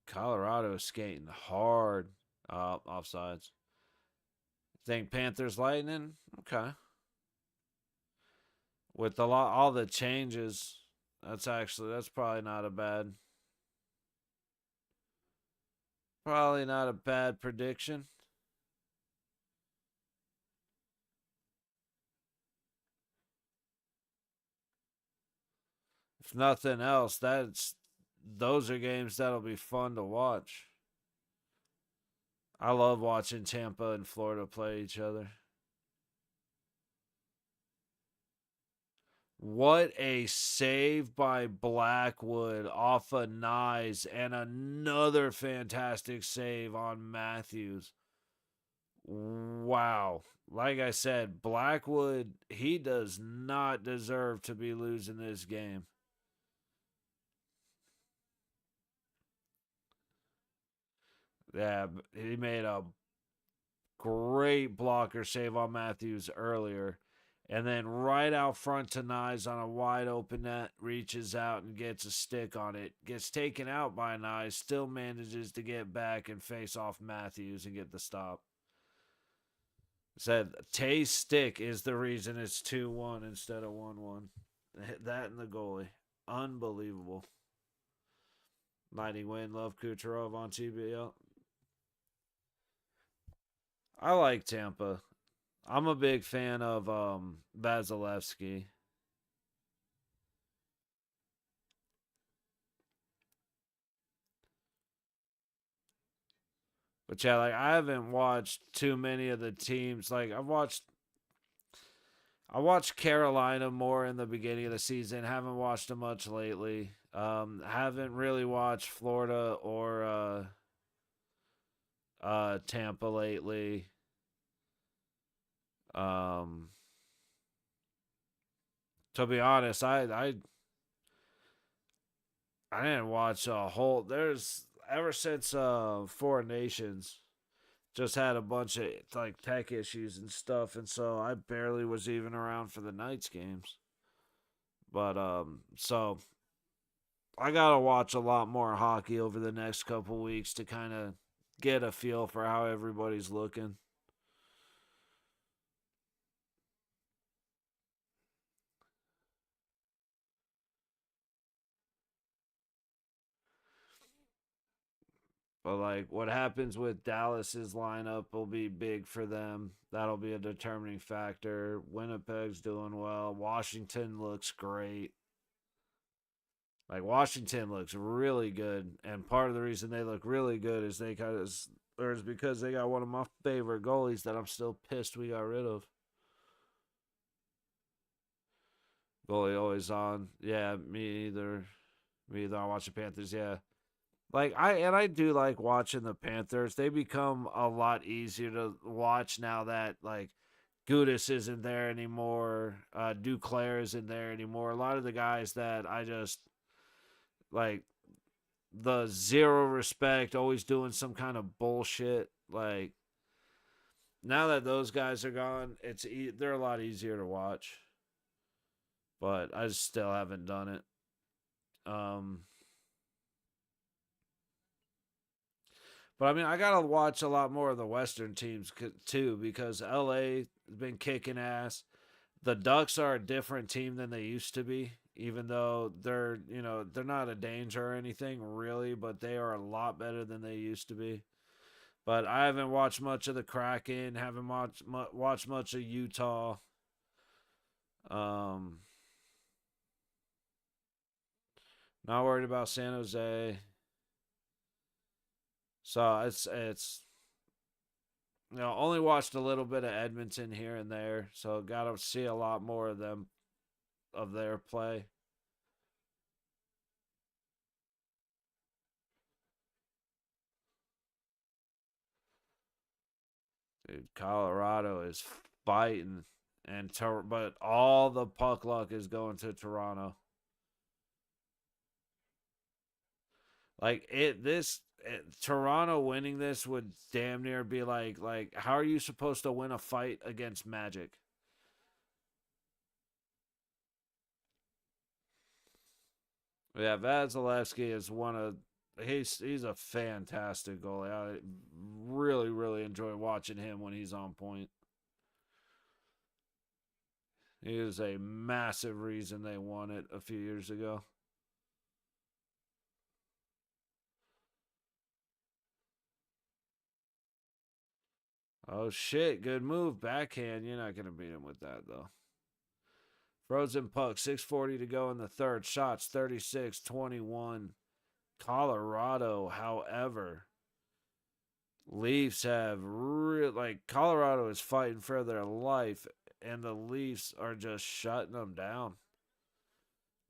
Colorado is skating hard. Offsides. Think Panthers Lightning? Okay. With all the changes, that's probably not a bad prediction. If nothing else, those are games that'll be fun to watch. I love watching Tampa and Florida play each other. What a save by Blackwood off of Nyes and another fantastic save on Matthews. Wow. Like I said, Blackwood, he does not deserve to be losing this game. Yeah, he made a great blocker save on Matthews earlier. And then right out front to Nyes on a wide open net, reaches out and gets a stick on it. Gets taken out by Nyes, still manages to get back and face off Matthews and get the stop. Said Tay's stick is the reason it's 2-1 instead of 1-1. That and the goalie. Unbelievable. Mighty win. Love Kucherov on TBL. I like Tampa. I'm a big fan of Vasilevsky. But yeah, like I haven't watched too many of the teams. Like I watched Carolina more in the beginning of the season. Haven't watched them much lately. Haven't really watched Florida or Tampa lately. Um, to be honest, I didn't watch a whole. There's ever since Four Nations just had a bunch of like tech issues and stuff, and so I barely was even around for the Knights games. But so I gotta watch a lot more hockey over the next couple weeks to kind of get a feel for how everybody's looking. But like what happens with Dallas's lineup will be big for them. That'll be a determining factor. Winnipeg's doing well. Washington looks great. Like Washington looks really good, and part of the reason they look really good is they kind of, or is because they got one of my favorite goalies that I'm still pissed we got rid of. Goalie always on. Yeah, me either. Me either. I watch the Panthers. Yeah, like I do like watching the Panthers. They become a lot easier to watch now that like Gudis isn't there anymore. Duclair isn't there anymore. A lot of the guys that I just like the zero respect, always doing some kind of bullshit. Like now that those guys are gone, they're a lot easier to watch. But I still haven't done it. Um, but I mean, I gotta watch a lot more of the Western teams too because LA has been kicking ass. The Ducks are a different team than they used to be, even though they're not a danger or anything really, but they are a lot better than they used to be. But I haven't watched much of the Kraken. Haven't watched much of Utah. Um, not worried about San Jose. So it's only watched a little bit of Edmonton here and there. So got to see a lot more of them of their play. Dude, Colorado is fighting, but all the puck luck is going to Toronto. Like Toronto winning this would damn near be like how are you supposed to win a fight against Magic? Yeah, Vasilevsky is one of he's a fantastic goalie. I really enjoy watching him when he's on point. He is a massive reason they won it a few years ago. Oh shit, good move. Backhand. You're not gonna beat him with that though. Frozen puck, 6:40 to go in the third. Shots 36-21. Colorado, however, Leafs have like Colorado is fighting for their life, and the Leafs are just shutting them down,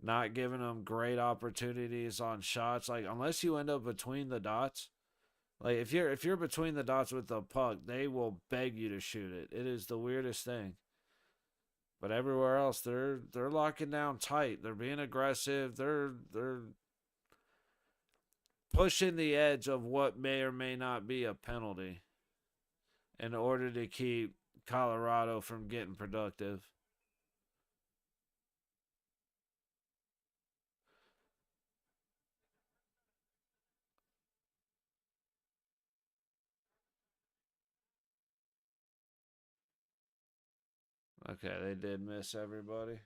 not giving them great opportunities on shots. Like unless you end up between the dots, like if you're between the dots with the puck, they will beg you to shoot it. It is the weirdest thing. But everywhere else, they're locking down tight. They're being aggressive. They're pushing the edge of what may or may not be a penalty in order to keep Colorado from getting productive. Okay, they did miss everybody.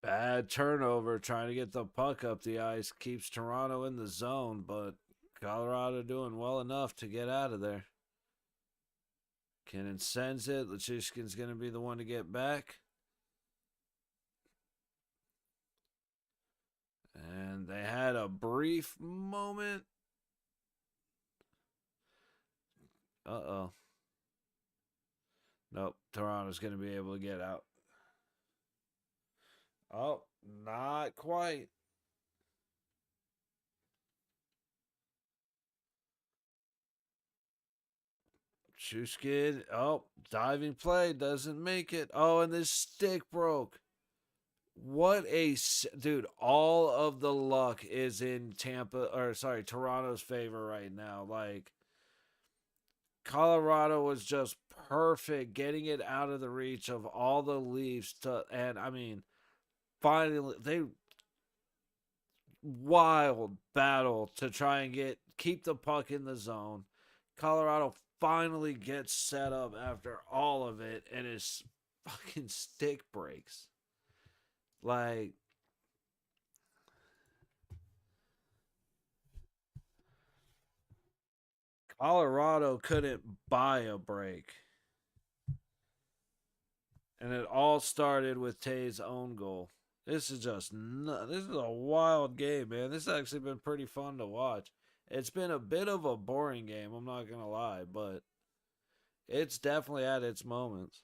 Bad turnover trying to get the puck up the ice keeps Toronto in the zone, but Colorado doing well enough to get out of there. Kinnan sends it. Luchushkin's going to be the one to get back. And they had a brief moment. Uh-oh. Nope. Toronto's going to be able to get out. Oh, not quite. Shushkin. Oh, diving play. Doesn't make it. Oh, and this stick broke. What a dude! All of the luck is in Toronto's favor right now. Like Colorado was just perfect, getting it out of the reach of all the Leafs. And I mean, finally, they wild battle to try and keep the puck in the zone. Colorado finally gets set up after all of it, and his fucking stick breaks. Like, Colorado couldn't buy a break. And it all started with Tay's own goal. This is a wild game, man. This has actually been pretty fun to watch. It's been a bit of a boring game, I'm not going to lie, but it's definitely had its moments.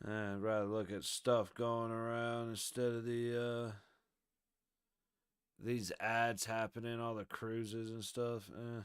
I'd rather look at stuff going around instead of these ads happening, all the cruises and stuff. Mm.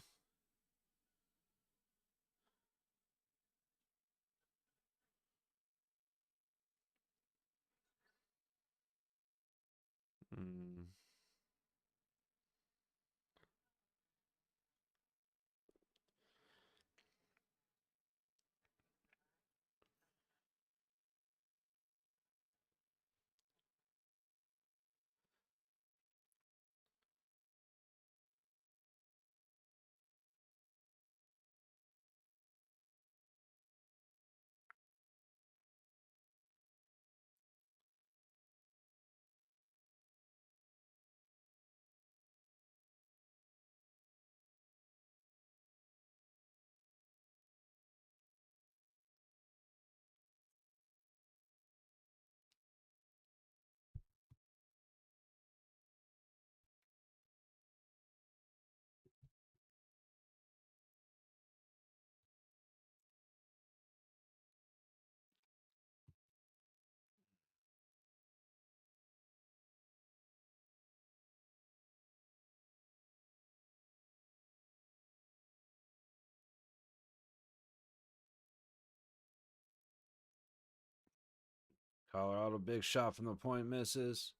Colorado, big shot from the point, misses.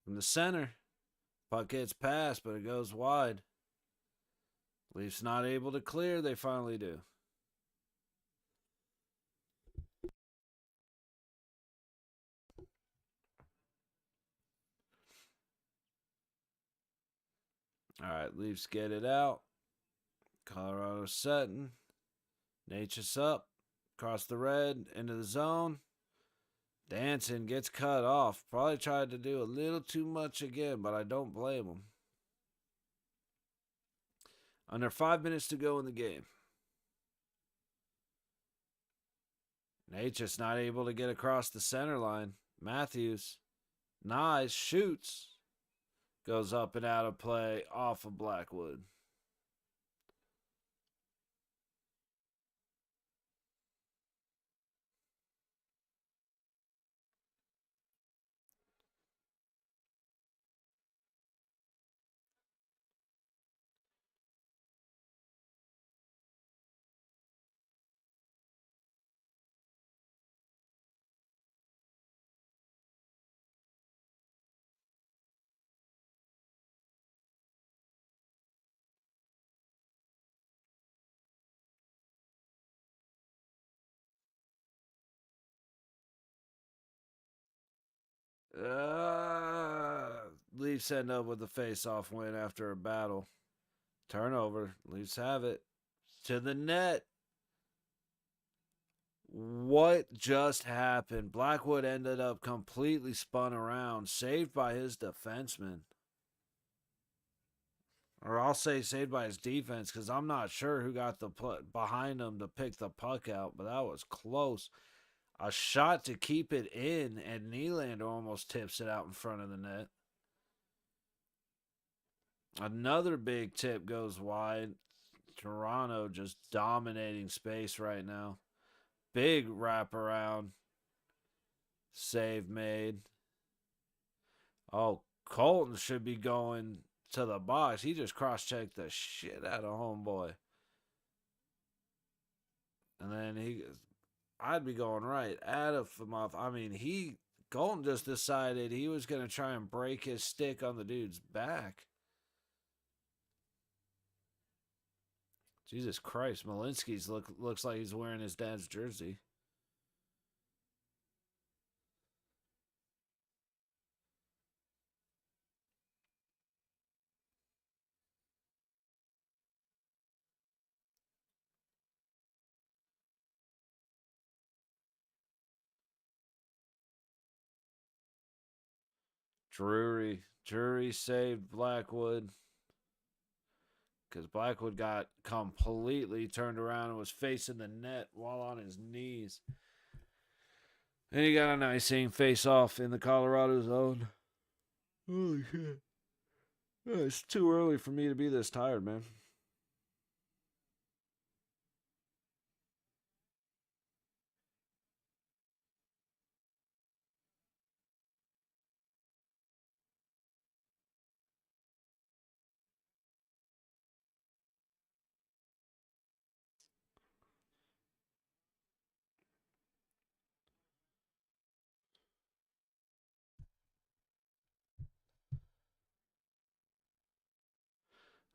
From the center, puck gets past, but it goes wide. Leafs not able to clear. They finally do. All right, Leafs get it out. Colorado setting. Nature's up. Across the red. Into the zone. Danson gets cut off. Probably tried to do a little too much again, but I don't blame him. Under 5 minutes to go in the game. Nate just not able to get across the center line. Matthews, nice, shoots. Goes up and out of play off of Blackwood. Leafs end up with a face-off win after a battle. Turnover. Leafs have it. To the net. What just happened? Blackwood ended up completely spun around, saved by his defenseman. Or I'll say saved by his defense because I'm not sure who got the behind him to pick the puck out, but that was close. A shot to keep it in, and Nylander almost tips it out in front of the net. Another big tip goes wide. Toronto just dominating space right now. Big wraparound. Save made. Oh, Colton should be going to the box. He just cross-checked the shit out of homeboy. And then I'd be going right at him off. I mean, Colton just decided he was going to try and break his stick on the dude's back. Jesus Christ, Malinsky's looks like he's wearing his dad's jersey. Drury saved Blackwood because Blackwood got completely turned around and was facing the net while on his knees. And he got an icing face off in the Colorado zone. Holy shit. It's too early for me to be this tired, man.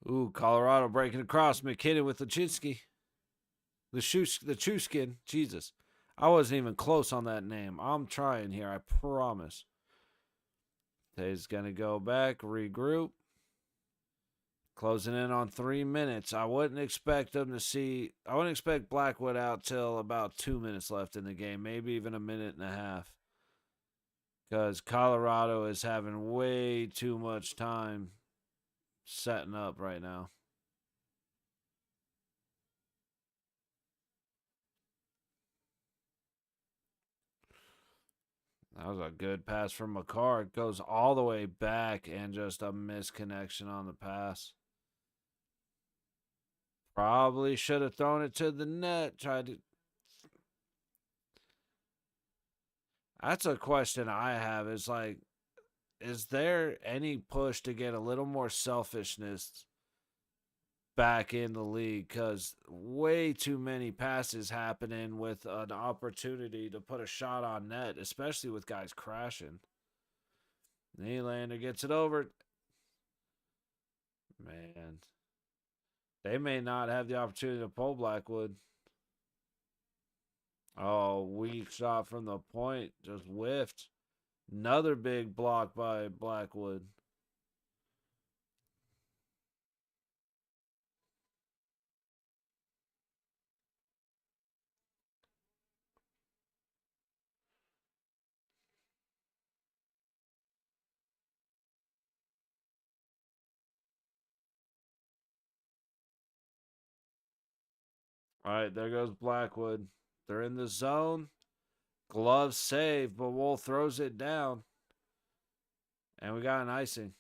Ooh, Colorado breaking across. McKinnon with Lachinsky. The Chuskin. Jesus. I wasn't even close on that name. I'm trying here, I promise. He's going to go back, regroup. Closing in on 3 minutes. I wouldn't expect Blackwood out till about 2 minutes left in the game, maybe even a minute and a half. Because Colorado is having way too much time setting up right now. That was a good pass from McCarr. It goes all the way back and just a misconnection on the pass. Probably should have thrown it to the net. That's a question I have. Is there any push to get a little more selfishness back in the league? Because way too many passes happening with an opportunity to put a shot on net, especially with guys crashing. Nylander gets it over. Man. They may not have the opportunity to pull Blackwood. Oh, weak shot from the point. Just whiffed. Another big block by Blackwood. All right, there goes Blackwood. They're in the zone. Glove save, but Wool throws it down. And we got an icing.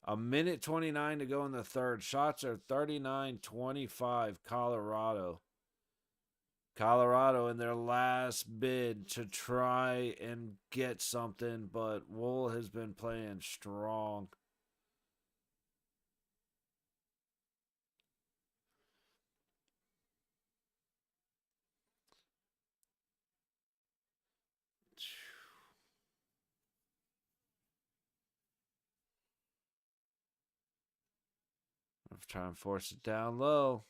A minute 29 to go in the third. Shots are 39-25 Colorado. Colorado in their last bid to try and get something, but Wool has been playing strong. I'm trying to force it down low.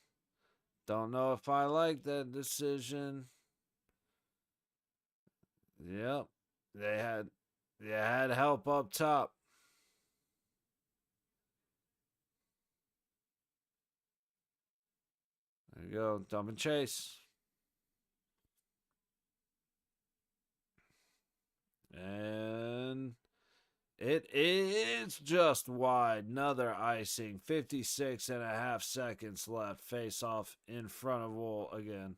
Don't know if I like that decision. Yep. They had help up top. There you go. Dump and chase. And it is just wide. Another icing. 56 and a half seconds left. Face off in front of Wool again.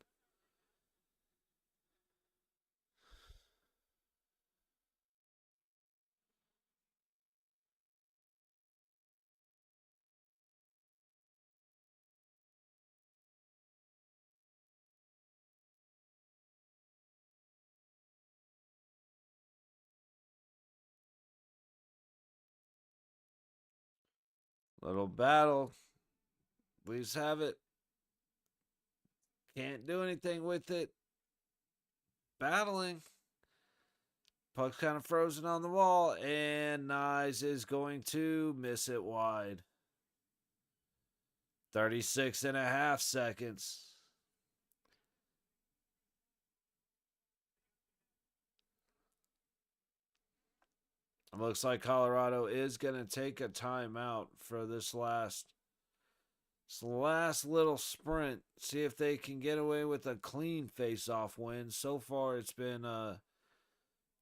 Little battle. Please have it. Can't do anything with it. Battling. Puck's kind of frozen on the wall, and Nyes is going to miss it wide. 36 and a half seconds. It looks like Colorado is going to take a timeout for this last little sprint. See if they can get away with a clean face-off win. So far, it's been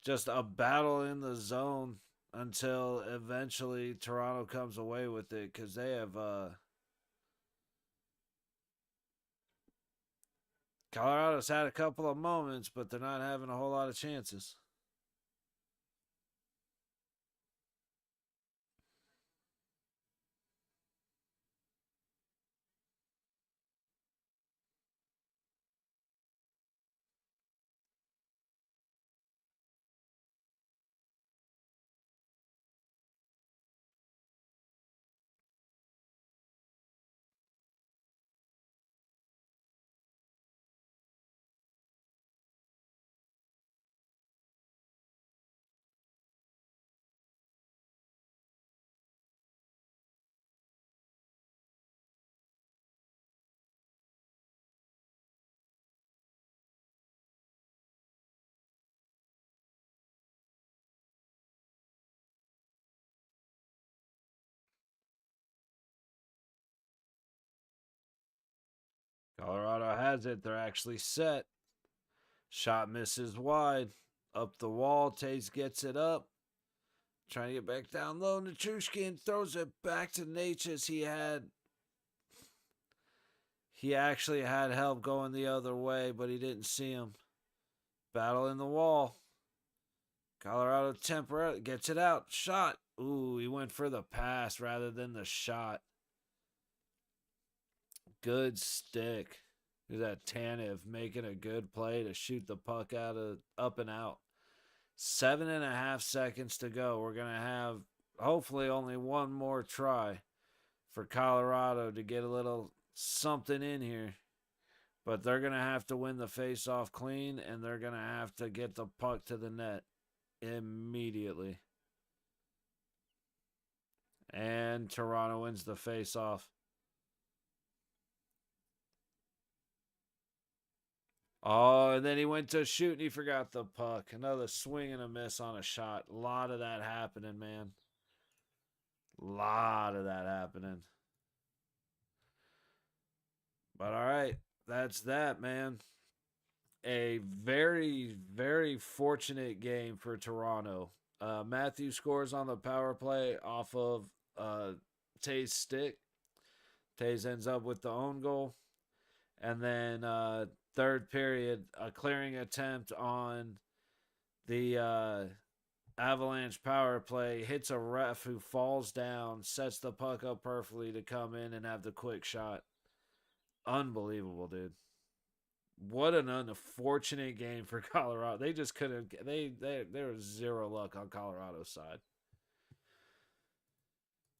just a battle in the zone until eventually Toronto comes away with it, because they have Colorado's had a couple of moments, but they're not having a whole lot of chances. Colorado has it. They're actually set. Shot misses wide. Up the wall. Taze gets it up. Trying to get back down low. Nichushkin throws it back to Natchez. He actually had help going the other way, but he didn't see him. Battle in the wall. Colorado temporarily gets it out. Shot. Ooh, he went for the pass rather than the shot. Good stick. There's that Tanev making a good play to shoot the puck out of up and out. 7.5 seconds to go. We're going to have hopefully only one more try for Colorado to get a little something in here. But they're going to have to win the face-off clean, and they're going to have to get the puck to the net immediately. And Toronto wins the face-off. Oh, and then he went to shoot and he forgot the puck. Another swing and a miss on a shot. A lot of that happening, man. A lot of that happening. But all right, that's that, man. A very, very fortunate game for Toronto. Matthew scores on the power play off of Tay's stick. Tays ends up with the own goal. And then third period, a clearing attempt on the Avalanche power play, hits a ref who falls down, sets the puck up perfectly to come in and have the quick shot. Unbelievable, dude. What an unfortunate game for Colorado. They just couldn't. There was zero luck on Colorado's side.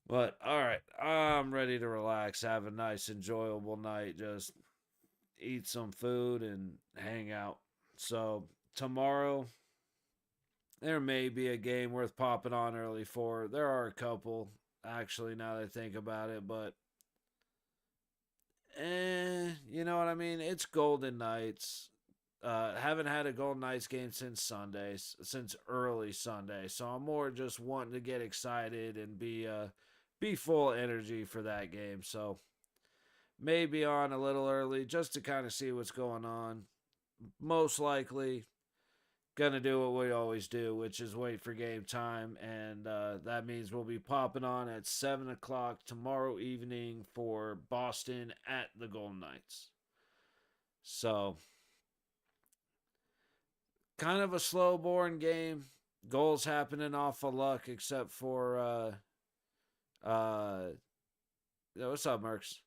But all right, I'm ready to relax, have a nice, enjoyable night, just eat some food and hang out. So tomorrow there may be a game worth popping on early for. There are a couple actually now that I think about it, but you know what I mean? It's Golden Knights. Haven't had a Golden Knights game since Sundays, since early Sunday. So I'm more just wanting to get excited and be full energy for that game. So maybe on a little early just to kind of see what's going on. Most likely gonna do what we always do, which is wait for game time, and that means we'll be popping on at 7 o'clock tomorrow evening for Boston at the Golden Knights. So kind of a slow, boring game. Goals happening off of luck, except for yeah, what's up, Mercs?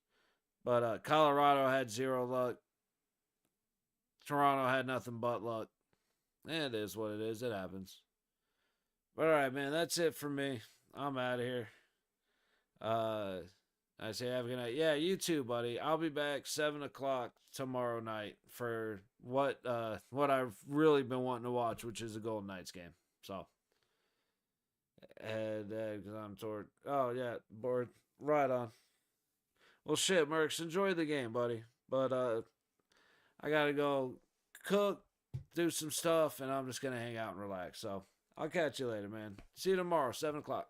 But Colorado had zero luck. Toronto had nothing but luck. It is what it is. It happens. But all right, man, that's it for me. I'm out of here. Uh, I say have a good night. Yeah, you too, buddy. I'll be back 7 o'clock tomorrow night for what I've really been wanting to watch, which is the Golden Knights game. So, and because I'm toward. Oh yeah, bored. Right on. Well, shit, Mercs, enjoy the game, buddy. But I gotta go cook, do some stuff, and I'm just gonna hang out and relax. So I'll catch you later, man. See you tomorrow, 7 o'clock.